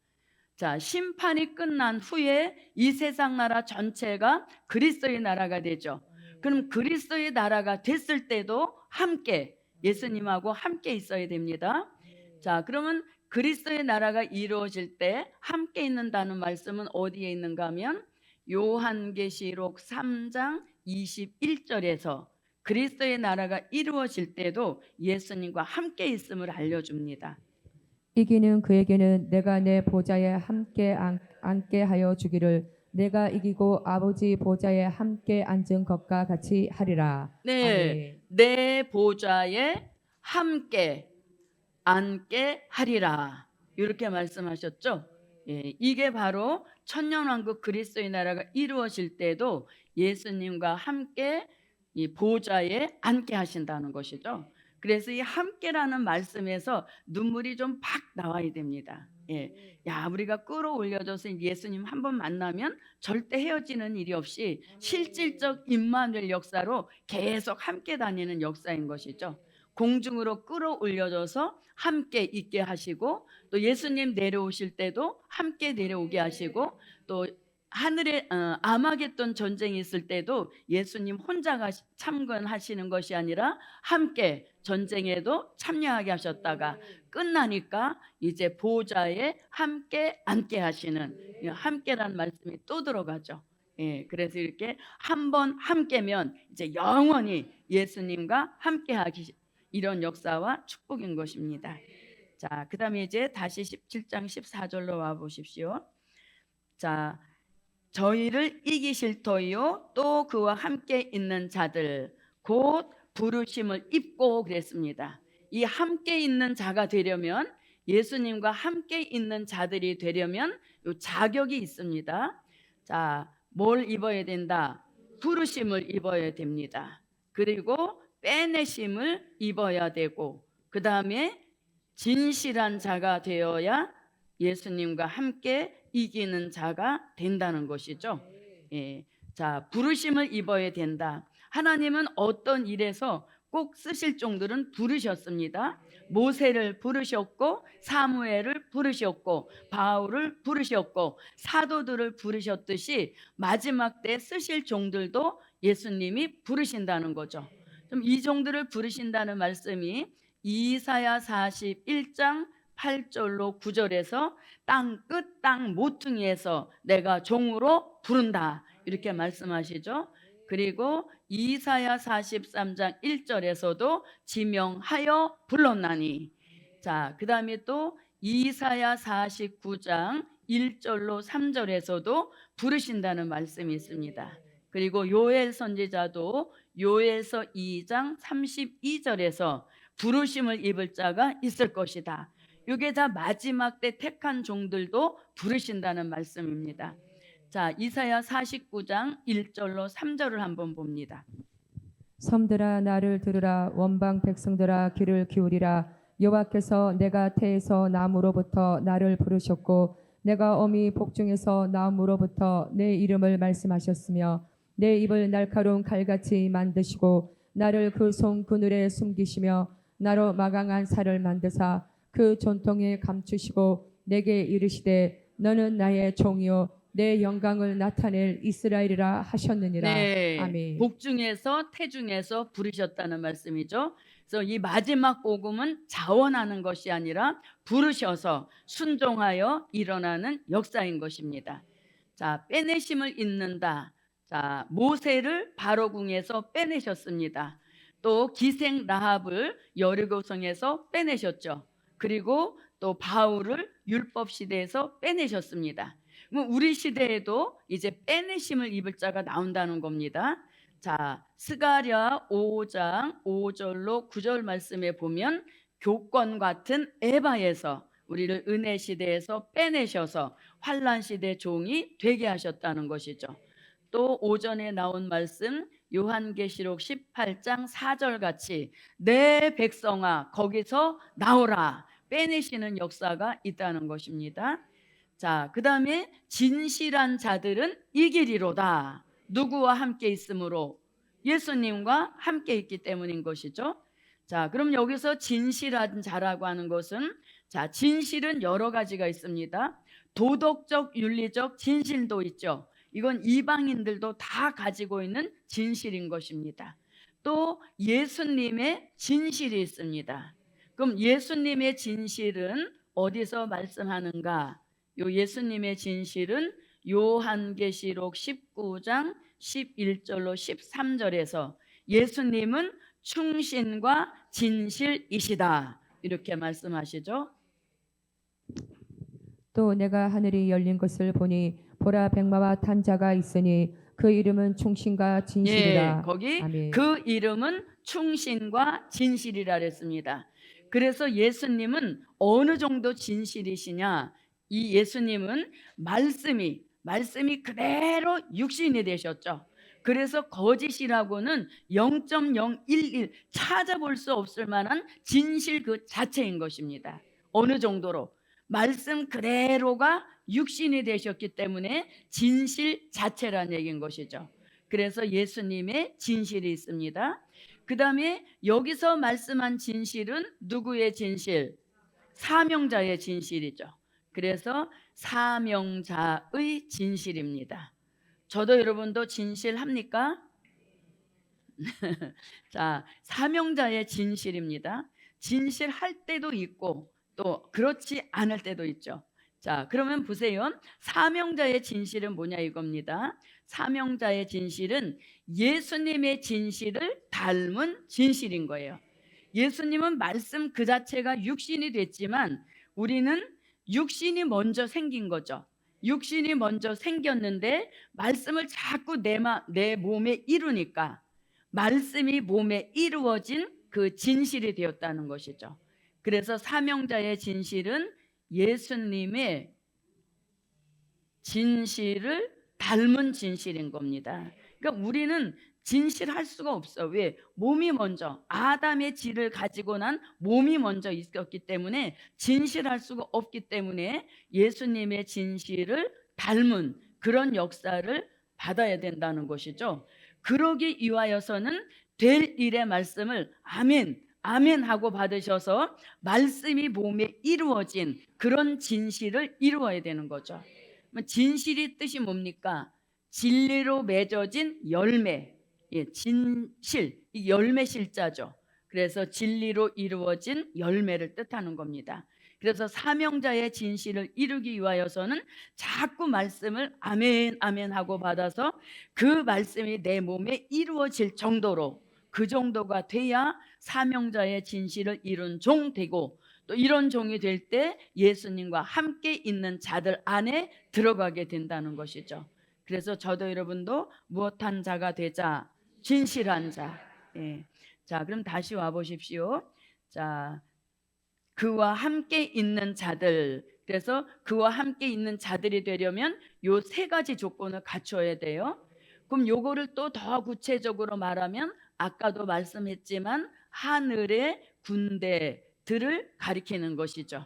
자, 심판이 끝난 후에 이 세상 나라 전체가 그리스도의 나라가 되죠. 그럼 그리스도의 나라가 됐을 때도 함께 예수님하고 함께 있어야 됩니다. 자, 그러면 그리스도의 나라가 이루어질 때 함께 있는다는 말씀은 어디에 있는가 하면 요한계시록 3장 21절에서 그리스도의 나라가 이루어질 때도 예수님과 함께 있음을 알려줍니다. 이기는 그에게는 내가 내 보좌에 함께 앉게 하여 주기를 내가 이기고 아버지 보좌에 함께 앉은 것과 같이 하리라. 네, 아멘. 내 보좌에 함께 앉게 하리라. 이렇게 말씀하셨죠. 예, 이게 바로 천년왕국 그리스도의 나라가 이루어질 때도 예수님과 함께 이 보좌에 앉게 하신다는 것이죠. 그래서 이 함께라는 말씀에서 눈물이 좀 팍 나와야 됩니다. 예, 야, 우리가 끌어올려져서 예수님 한 번 만나면 절대 헤어지는 일이 없이 실질적 임마누엘 역사로 계속 함께 다니는 역사인 것이죠. 공중으로 끌어올려져서 함께 있게 하시고, 또 예수님 내려오실 때도 함께 내려오게 하시고, 또 하늘에 아마겟돈 전쟁이 있을 때도 예수님 혼자가 참관하시는 것이 아니라 함께 전쟁에도 참여하게 하셨다가 끝나니까 이제 보좌에 함께 앉게 하시는, 함께라는 말씀이 또 들어가죠. 예, 그래서 이렇게 한 번 함께면 이제 영원히 예수님과 함께 하기, 이런 역사와 축복인 것입니다. 자, 그다음에 이제 다시 17장 14절로 와 보십시오. 자, 저희를 이기실 터이요 또 그와 함께 있는 자들 곧 부르심을 입고 그랬습니다. 이 함께 있는 자가 되려면, 예수님과 함께 있는 자들이 되려면 요 자격이 있습니다. 자, 뭘 입어야 된다? 부르심을 입어야 됩니다. 그리고 빼내심을 입어야 되고, 그 다음에 진실한 자가 되어야 예수님과 함께 이기는 자가 된다는 것이죠. 예. 자, 부르심을 입어야 된다. 하나님은 어떤 일에서 꼭 쓰실 종들은 부르셨습니다. 모세를 부르셨고, 사무엘을 부르셨고, 바울을 부르셨고, 사도들을 부르셨듯이 마지막 때 쓰실 종들도 예수님이 부르신다는 거죠. 좀 이 종들을 부르신다는 말씀이 이사야 41장 8절로 9절에서 땅 끝 땅 모퉁이에서 내가 종으로 부른다, 이렇게 말씀하시죠. 그리고 이사야 43장 1절에서도 지명하여 불렀나니, 자, 그 다음에 또 이사야 49장 1절로 3절에서도 부르신다는 말씀이 있습니다. 그리고 요엘 선지자도 요엘서 2장 32절에서 부르심을 입을 자가 있을 것이다. 이게 다 마지막 때 택한 종들도 부르신다는 말씀입니다. 자, 이사야 49장 1절로 3절을 한번 봅니다. 섬들아 나를 들으라 원방 백성들아 귀를 기울이라 여호와께서 내가 태에서 나무로부터 나를 부르셨고 내가 어미 복중에서 나무로부터 내 이름을 말씀하셨으며 내 입을 날카로운 칼같이 만드시고 나를 그 손 그늘에 숨기시며 나로 마강한 살을 만드사 그 존통에 감추시고 내게 이르시되 너는 나의 종이요 내 영광을 나타낼 이스라엘이라 하셨느니라. 네, 아멘. 복중에서 태중에서 부르셨다는 말씀이죠. 그래서 이 마지막 복음은 자원하는 것이 아니라 부르셔서 순종하여 일어나는 역사인 것입니다. 자, 빼내심을 잇는다. 자, 모세를 바로궁에서 빼내셨습니다. 또 기생 라합을 여리고성에서 빼내셨죠. 그리고 또 바울을 율법 시대에서 빼내셨습니다. 그럼 우리 시대에도 이제 빼내심을 입을 자가 나온다는 겁니다. 자, 스가랴 5장 5절로 9절 말씀에 보면 교권 같은 에바에서 우리를 은혜 시대에서 빼내셔서 환란 시대 종이 되게 하셨다는 것이죠. 또 오전에 나온 말씀 요한계시록 18장 4절 같이 내 백성아 거기서 나오라, 빼내시는 역사가 있다는 것입니다. 자, 그 다음에 진실한 자들은 이기리로다. 누구와 함께 있으므로? 예수님과 함께 있기 때문인 것이죠. 자, 그럼 여기서 진실한 자라고 하는 것은, 자, 진실은 여러 가지가 있습니다. 도덕적, 윤리적 진실도 있죠. 이건 이방인들도 다 가지고 있는 진실인 것입니다. 또 예수님의 진실이 있습니다. 그럼 예수님의 진실은 어디서 말씀하는가? 요 예수님의 진실은 요한계시록 19장 11절로 13절에서 예수님은 충신과 진실이시다. 이렇게 말씀하시죠. 또 내가 하늘이 열린 것을 보니 보라 백마와 탄 자가 있으니 그 이름은 충신과 예, 진실이라. 거기 아멘. 그 이름은 충신과 진실이라 그랬습니다. 그래서 예수님은 어느 정도 진실이시냐? 이 예수님은 말씀이 그대로 육신이 되셨죠. 그래서 거짓이라고는 0.011 찾아볼 수 없을 만한 진실 그 자체인 것입니다. 어느 정도로 말씀 그대로가 육신이 되셨기 때문에 진실 자체란 얘기인 것이죠. 그래서 예수님의 진실이 있습니다. 그 다음에 여기서 말씀한 진실은 누구의 진실? 사명자의 진실이죠. 그래서 사명자의 진실입니다. 저도 여러분도 진실합니까? 자, 사명자의 진실입니다. 진실할 때도 있고 또 그렇지 않을 때도 있죠. 자, 그러면 보세요. 사명자의 진실은 뭐냐 이겁니다. 사명자의 진실은 예수님의 진실을 닮은 진실인 거예요. 예수님은 말씀 그 자체가 육신이 됐지만 우리는 육신이 먼저 생긴 거죠. 육신이 먼저 생겼는데 말씀을 자꾸 내 몸에 이루니까 말씀이 몸에 이루어진 그 진실이 되었다는 것이죠. 그래서 사명자의 진실은 예수님의 진실을 닮은 진실인 겁니다. 그러니까 우리는 진실할 수가 없어. 왜? 몸이 먼저 아담의 질을 가지고 난 몸이 먼저 있었기 때문에 진실할 수가 없기 때문에 예수님의 진실을 닮은 그런 역사를 받아야 된다는 것이죠. 그러기 위하여서는 될 일의 말씀을 아멘 아멘 하고 받으셔서 말씀이 몸에 이루어진 그런 진실을 이루어야 되는 거죠. 진실이 뜻이 뭡니까? 진리로 맺어진 열매. 예, 진실, 이 열매 실자죠. 그래서 진리로 이루어진 열매를 뜻하는 겁니다. 그래서 사명자의 진실을 이루기 위하여서는 자꾸 말씀을 아멘 아멘 하고 받아서 그 말씀이 내 몸에 이루어질 정도로 그 정도가 돼야 사명자의 진실을 이룬 종 되고 또 이런 종이 될 때 예수님과 함께 있는 자들 안에 들어가게 된다는 것이죠. 그래서 저도 여러분도 무엇한 자가 되자 진실한 자. 예. 자, 그럼 다시 와 보십시오. 자, 그와 함께 있는 자들. 그래서 그와 함께 있는 자들이 되려면 요 세 가지 조건을 갖춰야 돼요. 그럼 요거를 또 더 구체적으로 말하면 아까도 말씀했지만 하늘의 군대들을 가리키는 것이죠.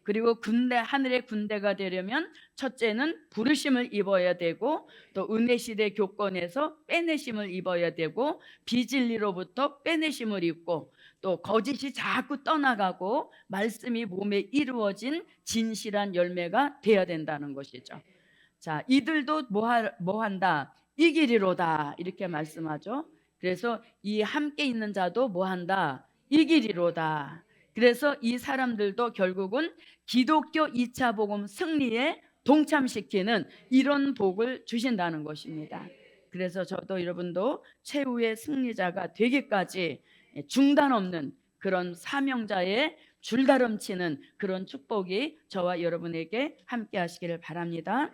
그리고 하늘의 군대가 되려면 첫째는 부르심을 입어야 되고 또 은혜 시대 교권에서 빼내심을 입어야 되고 비진리로부터 빼내심을 입고 또 거짓이 자꾸 떠나가고 말씀이 몸에 이루어진 진실한 열매가 되어야 된다는 것이죠. 자, 이들도 뭐 한다? 이기리로다 이렇게 말씀하죠. 그래서 이 함께 있는 자도 뭐 한다? 이기리로다. 그래서 이 사람들도 결국은 기독교 2차 복음 승리에 동참시키는 이런 복을 주신다는 것입니다. 그래서 저도 여러분도 최후의 승리자가 되기까지 중단 없는 그런 사명자의 줄다름치는 그런 축복이 저와 여러분에게 함께 하시기를 바랍니다.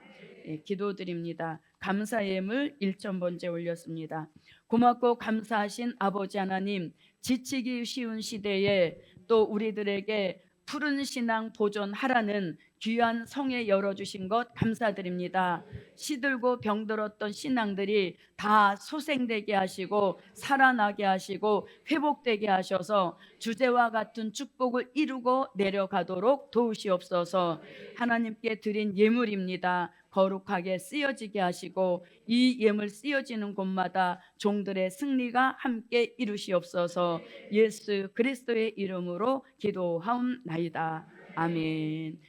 기도드립니다. 감사의 예물 1,000번째 올렸습니다. 고맙고 감사하신 아버지 하나님, 지치기 쉬운 시대에 또 우리들에게 푸른 신앙 보존하라는 귀한 성에 열어주신 것 감사드립니다. 시들고 병들었던 신앙들이 다 소생되게 하시고 살아나게 하시고 회복되게 하셔서 주제와 같은 축복을 이루고 내려가도록 도우시옵소서. 하나님께 드린 예물입니다. 거룩하게 쓰여지게 하시고 이 예물 쓰여지는 곳마다 종들의 승리가 함께 이루시옵소서. 예수 그리스도의 이름으로 기도하옵나이다. 아멘.